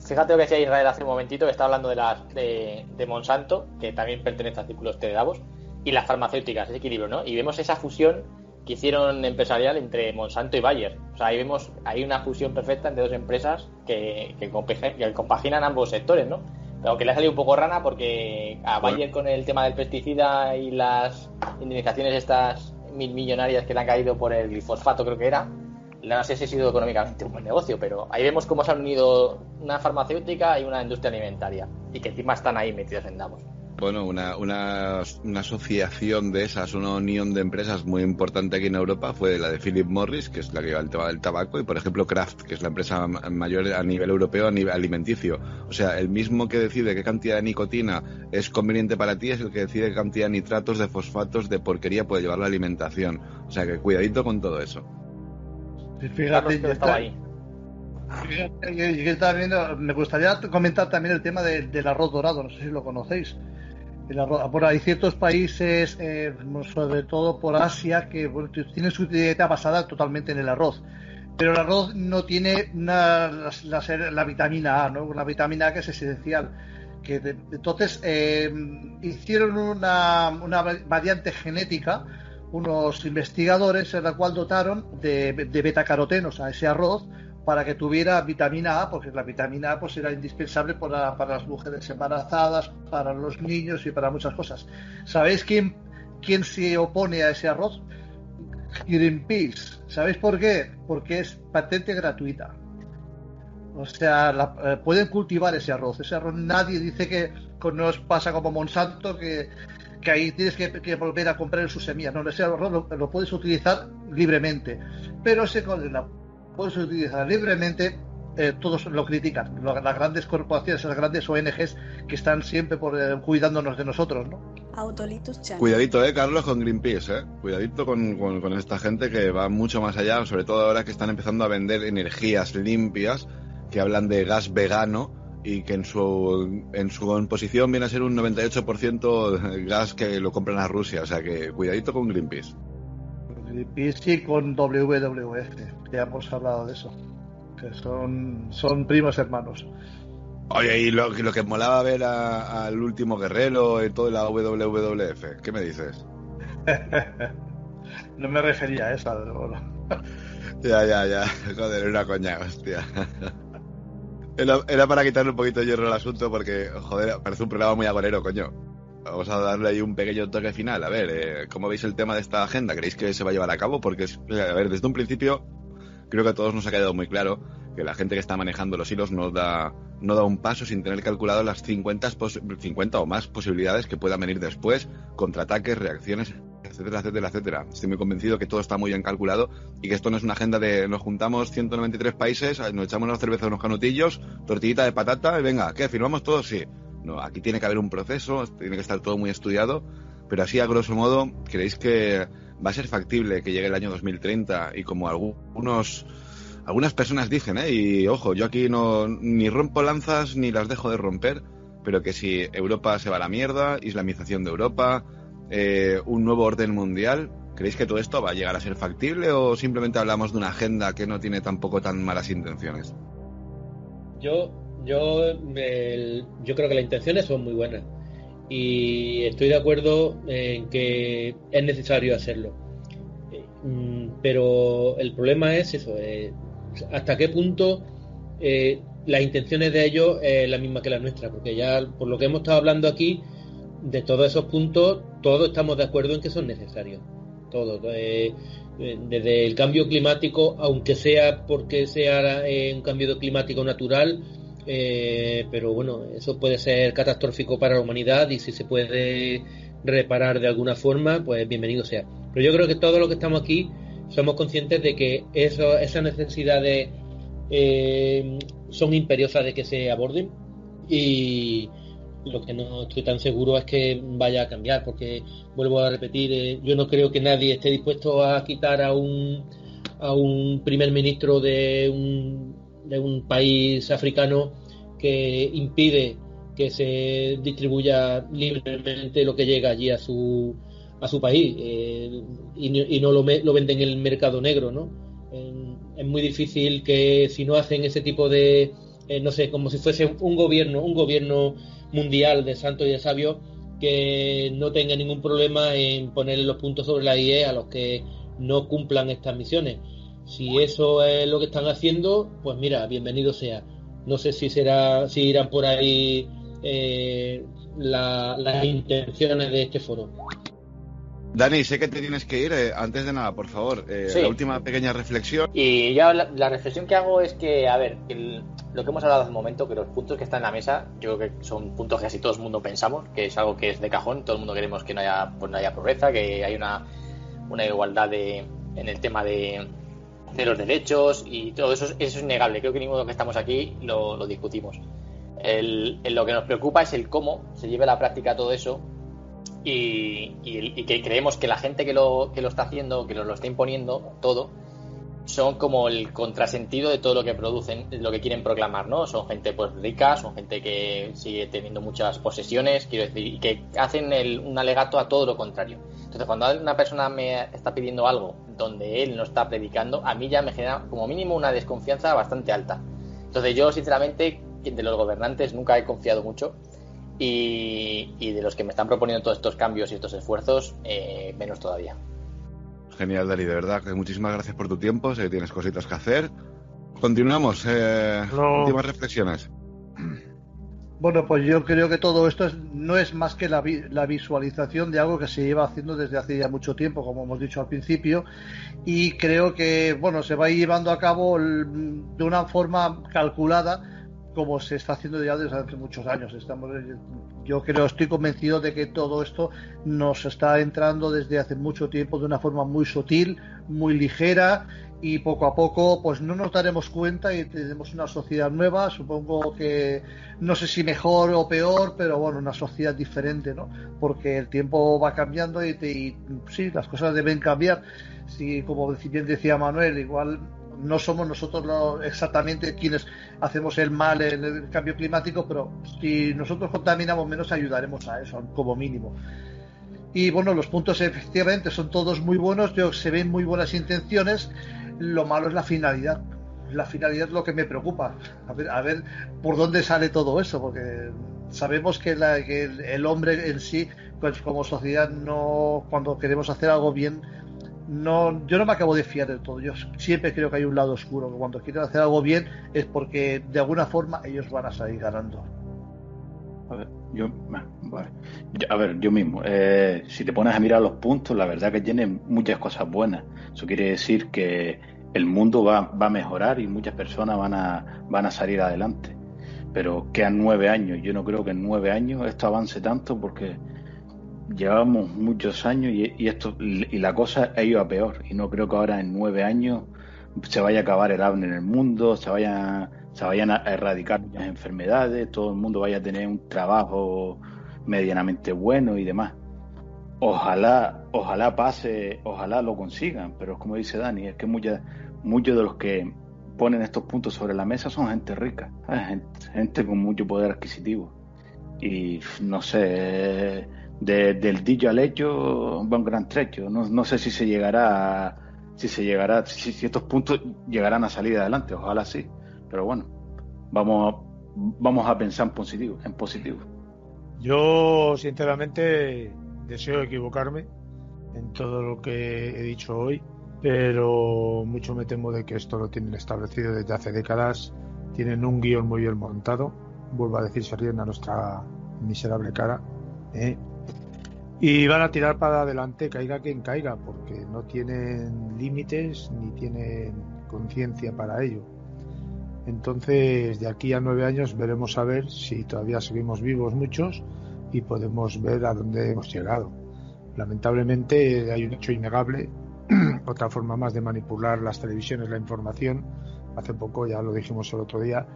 Fíjate lo que decía Israel hace un momentito, que está hablando de Monsanto, que también pertenece al círculo de Davos, y las farmacéuticas, ese equilibrio, ¿no? Y vemos esa fusión que hicieron empresarial entre Monsanto y Bayer. O sea, ahí vemos, hay una fusión perfecta entre dos empresas que compaginan ambos sectores, ¿no? Pero que le ha salido un poco rana porque a Bayer con el tema del pesticida y las indemnizaciones estas millonarias que le han caído por el glifosfato, creo que era, no sé si ha sido económicamente un buen negocio, pero ahí vemos cómo se han unido una farmacéutica y una industria alimentaria y que encima están ahí metidos en Davos. Bueno, una asociación de esas, una unión de empresas muy importante aquí en Europa fue la de Philip Morris, que es la que lleva el tema del tabaco, y por ejemplo Kraft, que es la empresa mayor a nivel europeo, a nivel alimenticio. O sea, el mismo que decide qué cantidad de nicotina es conveniente para ti es el que decide qué cantidad de nitratos, de fosfatos, de porquería puede llevar la alimentación. O sea, que cuidadito con todo eso. Fíjate, Me gustaría comentar también el tema del arroz dorado, no sé si lo conocéis. Hay ciertos países, sobre todo por Asia, que tienen su dieta basada totalmente en el arroz. Pero el arroz no tiene la vitamina A, ¿no? Una vitamina A que es esencial. Entonces hicieron una variante genética unos investigadores en la cual dotaron de betacarotenos a ese arroz para que tuviera vitamina A, porque la vitamina A pues era indispensable para las mujeres embarazadas, para los niños y para muchas cosas. ¿Sabéis quién se opone a ese arroz? Greenpeace. ¿Sabéis por qué? Porque es patente gratuita. O sea, pueden cultivar ese arroz. Ese arroz nadie dice que no os pasa como Monsanto, que ahí tienes que volver a comprar sus semillas. No, ese arroz lo puedes utilizar libremente. Pero puedes utilizar libremente, todos lo critican. Las grandes corporaciones, las grandes ONGs que están siempre cuidándonos de nosotros, ¿no? Autolitus Channel. Cuidadito, Carlos, con Greenpeace, Cuidadito con esta gente que va mucho más allá, sobre todo ahora que están empezando a vender energías limpias, que hablan de gas vegano y que en su composición viene a ser un 98% gas que lo compran a Rusia, o sea que cuidadito con Greenpeace. Greenpeace y con WWF, ya hemos hablado de eso, que son primos hermanos. Oye, y lo que molaba ver al último guerrero en toda la WWF, ¿qué me dices? No me refería a esa, Ya, joder, era una coña, hostia. Era para quitarle un poquito de hierro al asunto porque, joder, parece un programa muy agorero, coño. Vamos a darle ahí un pequeño toque final. A ver, ¿cómo veis el tema de esta agenda? ¿Creéis que se va a llevar a cabo? Porque, a ver, desde un principio creo que a todos nos ha quedado muy claro que la gente que está manejando los hilos no da un paso sin tener calculado las 50 o más posibilidades que puedan venir después, contraataques, reacciones, etcétera. Estoy muy convencido que todo está muy bien calculado y que esto no es una agenda de nos juntamos 193 países, nos echamos una cerveza, unos canutillos, tortillita de patata y venga, ¿qué? ¿Firmamos todo? Sí. No, aquí tiene que haber un proceso, tiene que estar todo muy estudiado, pero así a grosso modo, ¿creéis que va a ser factible que llegue el año 2030 y como algunas personas dicen, y ojo, yo aquí ni rompo lanzas ni las dejo de romper, pero que si Europa se va a la mierda, islamización de Europa, un nuevo orden mundial, ¿creéis que todo esto va a llegar a ser factible o simplemente hablamos de una agenda que no tiene tampoco tan malas intenciones? Yo creo que las intenciones son muy buenas y estoy de acuerdo en que es necesario hacerlo, pero el problema es eso, hasta qué punto las intenciones de ellos es la misma que la nuestra, porque ya por lo que hemos estado hablando aquí, de todos esos puntos, todos estamos de acuerdo en que son necesarios, todos, desde el cambio climático, aunque sea porque sea un cambio climático natural, pero bueno, eso puede ser catastrófico para la humanidad y si se puede reparar de alguna forma, pues bienvenido sea. Pero yo creo que todos los que estamos aquí somos conscientes de que esas necesidades son imperiosas de que se aborden y lo que no estoy tan seguro es que vaya a cambiar, porque vuelvo a repetir, yo no creo que nadie esté dispuesto a quitar a un primer ministro de un país africano que impide que se distribuya libremente lo que llega allí a su país y no lo venden en el mercado negro, ¿no? Es muy difícil que si no hacen ese tipo de no sé, como si fuese un gobierno mundial de santos y de sabios, que no tenga ningún problema en ponerle los puntos sobre la IE a los que no cumplan estas misiones. Si eso es lo que están haciendo, pues mira, bienvenido sea. No sé si irán por ahí las intenciones de este foro. Dani, sé que te tienes que ir. Antes de nada, por favor, sí. La última pequeña reflexión. Y ya la reflexión que hago es que, a ver, lo que hemos hablado hace un momento, que los puntos que están en la mesa, yo creo que son puntos que casi todo el mundo pensamos, que es algo que es de cajón. Todo el mundo queremos que no haya pobreza, que hay una igualdad en el tema de los derechos y todo eso es innegable. Creo que ninguno de los que estamos aquí lo discutimos. Lo que nos preocupa es el cómo se lleve a la práctica todo eso. Y que creemos que la gente que lo está haciendo, que lo está imponiendo todo, son como el contrasentido de todo lo que producen, lo que quieren proclamar, ¿no? Son gente pues rica, son gente que sigue teniendo muchas posesiones, quiero decir, y que hacen un alegato a todo lo contrario. Entonces, cuando una persona me está pidiendo algo donde él no está predicando, a mí ya me genera como mínimo una desconfianza bastante alta. Entonces, yo sinceramente de los gobernantes nunca he confiado mucho, y de los que me están proponiendo todos estos cambios y estos esfuerzos, menos todavía. Genial, Dani, de verdad, que muchísimas gracias por tu tiempo, sé que tienes cositas que hacer. Continuamos, últimas reflexiones. Bueno, pues yo creo que todo esto no es más que la visualización de algo que se lleva haciendo desde hace ya mucho tiempo, como hemos dicho al principio, y creo que se va a ir llevando a cabo de una forma calculada, como se está haciendo ya desde hace muchos años. Estoy convencido de que todo esto nos está entrando desde hace mucho tiempo de una forma muy sutil, muy ligera, y poco a poco pues no nos daremos cuenta y tenemos una sociedad nueva, supongo que no sé si mejor o peor, pero bueno, una sociedad diferente, ¿no? Porque el tiempo va cambiando y sí, las cosas deben cambiar. Sí, como bien decía Manuel, igual no somos nosotros exactamente quienes hacemos el mal en el cambio climático, pero si nosotros contaminamos menos ayudaremos a eso, como mínimo. Y bueno, los puntos efectivamente son todos muy buenos, se ven muy buenas intenciones. Lo malo es la finalidad. La finalidad es lo que me preocupa. A ver por dónde sale todo eso, porque sabemos que el hombre en sí, pues como sociedad, cuando queremos hacer algo bien, yo no me acabo de fiar del todo. Yo siempre creo que hay un lado oscuro, que cuando quieren hacer algo bien es porque de alguna forma ellos van a salir ganando. Yo mismo, si te pones a mirar los puntos, la verdad que tiene muchas cosas buenas. Eso quiere decir que el mundo va a mejorar y muchas personas van a salir adelante. Pero quedan 9 años. Yo no creo que en 9 años esto avance tanto, porque llevamos muchos años y la cosa ha ido a peor. Y no creo que ahora en 9 años se vaya a acabar el hambre en el mundo, se vayan a erradicar muchas enfermedades, todo el mundo vaya a tener un trabajo medianamente bueno y demás. Ojalá pase, ojalá lo consigan, pero como dice Dani, es que muchos de los que ponen estos puntos sobre la mesa son gente rica, gente con mucho poder adquisitivo. Y no sé, del dicho al hecho va un gran trecho. No sé si estos puntos llegarán a salir adelante, ojalá sí. Pero bueno, vamos a pensar en positivo. Yo, sinceramente, deseo equivocarme en todo lo que he dicho hoy, pero mucho me temo de que esto lo tienen establecido desde hace décadas, tienen un guión muy bien montado, vuelvo a decir, se ríen a nuestra miserable cara, y van a tirar para adelante, caiga quien caiga, porque no tienen límites ni tienen conciencia para ello. Entonces, de aquí a 9 años veremos a ver si todavía seguimos vivos muchos y podemos ver a dónde hemos llegado. Lamentablemente hay un hecho innegable, otra forma más de manipular las televisiones, la información. Hace poco, ya lo dijimos el otro día,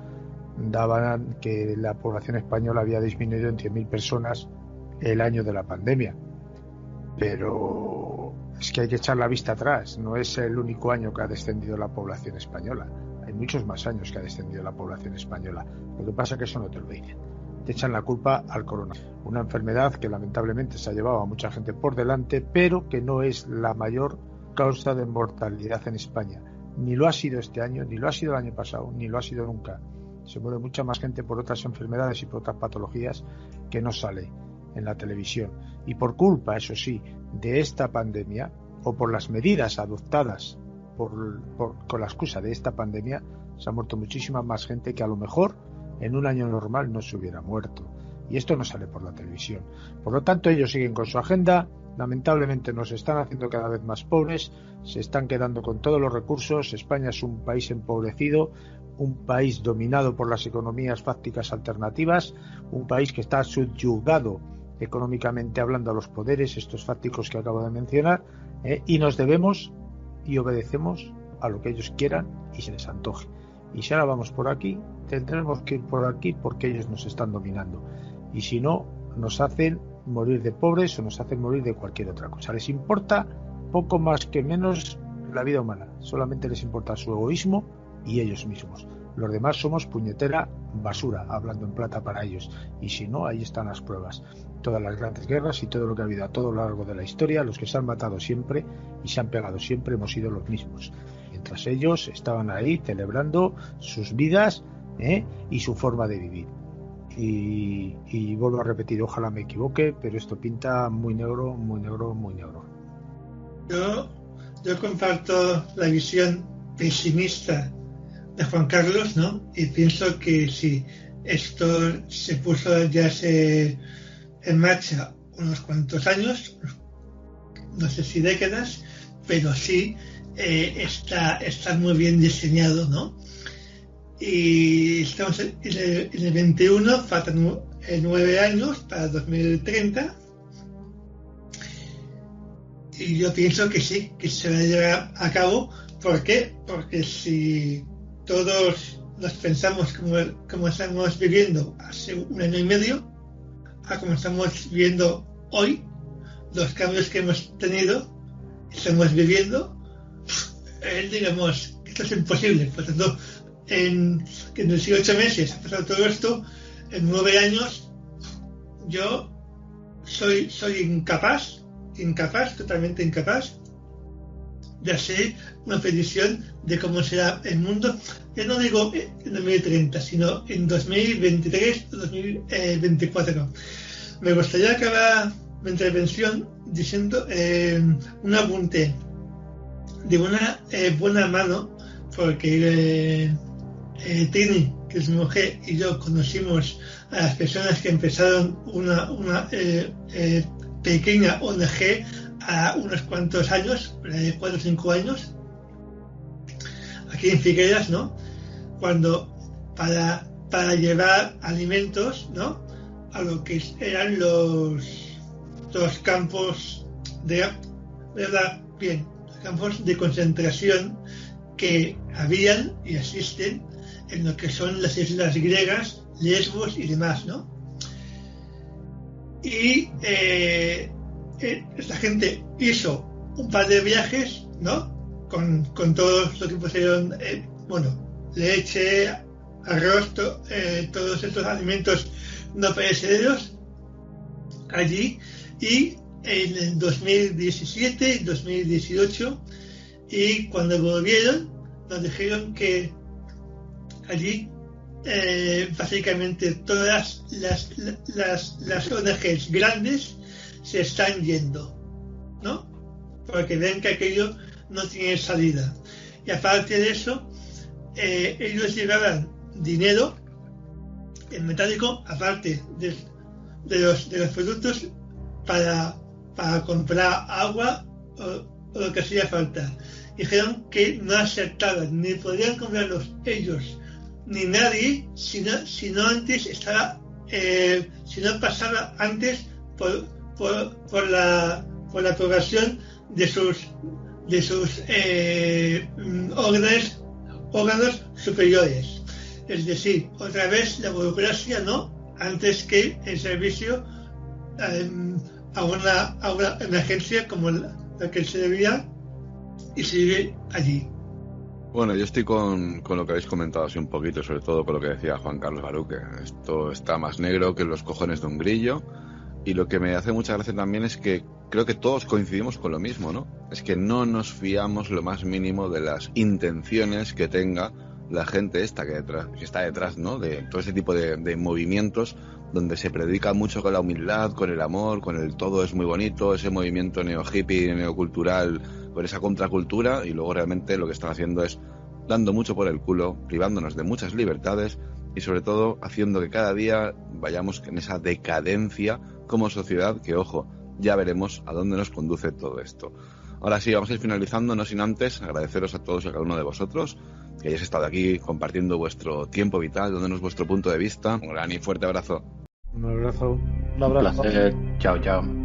daban que la población española había disminuido en 100.000 personas el año de la pandemia. Pero es que hay que echar la vista atrás, no es el único año que ha descendido la población española. Hay muchos más años que ha descendido la población española. Lo que pasa es que eso no te lo dicen. Te echan la culpa al coronavirus. Una enfermedad que lamentablemente se ha llevado a mucha gente por delante, pero que no es la mayor causa de mortalidad en España. Ni lo ha sido este año, ni lo ha sido el año pasado, ni lo ha sido nunca. Se muere mucha más gente por otras enfermedades y por otras patologías que no sale en la televisión. Y por culpa, eso sí, de esta pandemia, o por las medidas adoptadas con la excusa de esta pandemia, se ha muerto muchísima más gente que a lo mejor en un año normal no se hubiera muerto. Y esto no sale por la televisión. Por lo tanto, ellos siguen con su agenda. Lamentablemente nos están haciendo cada vez más pobres, se están quedando con todos los recursos. España es un país empobrecido, un país dominado por las economías fácticas alternativas, un país que está subyugado económicamente hablando a los poderes estos fácticos que acabo de mencionar, y nos debemos y obedecemos a lo que ellos quieran y se les antoje. Y si ahora vamos por aquí, tendremos que ir por aquí porque ellos nos están dominando. Y si no, nos hacen morir de pobres o nos hacen morir de cualquier otra cosa. Les importa poco más que menos la vida humana. Solamente les importa su egoísmo y ellos mismos. Los demás somos puñetera basura, hablando en plata para ellos. Y si no, ahí están las pruebas. Todas las grandes guerras y todo lo que ha habido a todo lo largo de la historia, los que se han matado siempre y se han pegado siempre hemos sido los mismos. Mientras ellos estaban ahí celebrando sus vidas y su forma de vivir. Y vuelvo a repetir, ojalá me equivoque, pero esto pinta muy negro, muy negro, muy negro. Yo comparto la visión pesimista de Juan Carlos, ¿no? Y pienso que si esto se puso ya en marcha unos cuantos años, no sé si décadas, pero sí está muy bien diseñado, ¿no? Y estamos en el 21, faltan 9 años para 2030. Y yo pienso que sí, que se va a llevar a cabo. ¿Por qué? Porque si todos nos pensamos como estamos viviendo hace 1 año y medio, a como estamos viviendo hoy, los cambios que hemos tenido, estamos viviendo, digamos, esto es imposible. Por tanto, en 18 meses ha pasado todo esto, en 9 años, yo soy incapaz, totalmente incapaz, de hacer una predicción de cómo será el mundo, ya no digo en 2030, sino en 2023 o 2024. Me gustaría acabar mi intervención diciendo un apunte de una buena mano, porque Trini, que es mi mujer, y yo conocimos a las personas que empezaron una pequeña ONG a unos cuantos años, 4 o 5 años, aquí en Figueras, ¿no? Cuando para llevar alimentos, ¿no?, a lo que eran los campos campos de concentración que habían y existen en lo que son las islas griegas, Lesbos y demás, ¿no? Y esta gente hizo un par de viajes, ¿no?, con todo lo que pusieron, leche, arroz, todos estos alimentos no perecederos allí, y en el 2017 y 2018, y cuando volvieron nos dijeron que allí básicamente todas las ONGs grandes se están yendo, ¿no?, porque ven que aquello no tiene salida. Y aparte de eso, ellos llevaban dinero en metálico, aparte de los productos, para comprar agua o lo que hacía falta. Dijeron que no aceptaban, ni podían comprarlos ellos ni nadie, si no antes estaba, si no pasaba antes por la aprobación de sus órganos superiores. Es decir, otra vez la burocracia, ¿no?, antes que el servicio a una emergencia como la que se debía y se vive allí. Bueno, yo estoy con lo que habéis comentado así un poquito, sobre todo con lo que decía Juan Carlos Baruque. Esto está más negro que los cojones de un grillo, y lo que me hace mucha gracia también es que creo que todos coincidimos con lo mismo, ¿no? Es que no nos fiamos lo más mínimo de las intenciones que tenga la gente esta que está detrás, ¿no?, de todo ese tipo de movimientos donde se predica mucho con la humildad, con el amor, con el todo es muy bonito, ese movimiento neo-hippie, neocultural, con esa contracultura, y luego realmente lo que están haciendo es dando mucho por el culo, privándonos de muchas libertades y sobre todo haciendo que cada día vayamos en esa decadencia como sociedad que, ojo, ya veremos a dónde nos conduce todo esto. Ahora sí, vamos a ir finalizando, no sin antes agradeceros a todos y a cada uno de vosotros que hayáis estado aquí compartiendo vuestro tiempo vital, dándonos vuestro punto de vista. Un gran y fuerte abrazo. Un abrazo. Un placer. Chao, chao.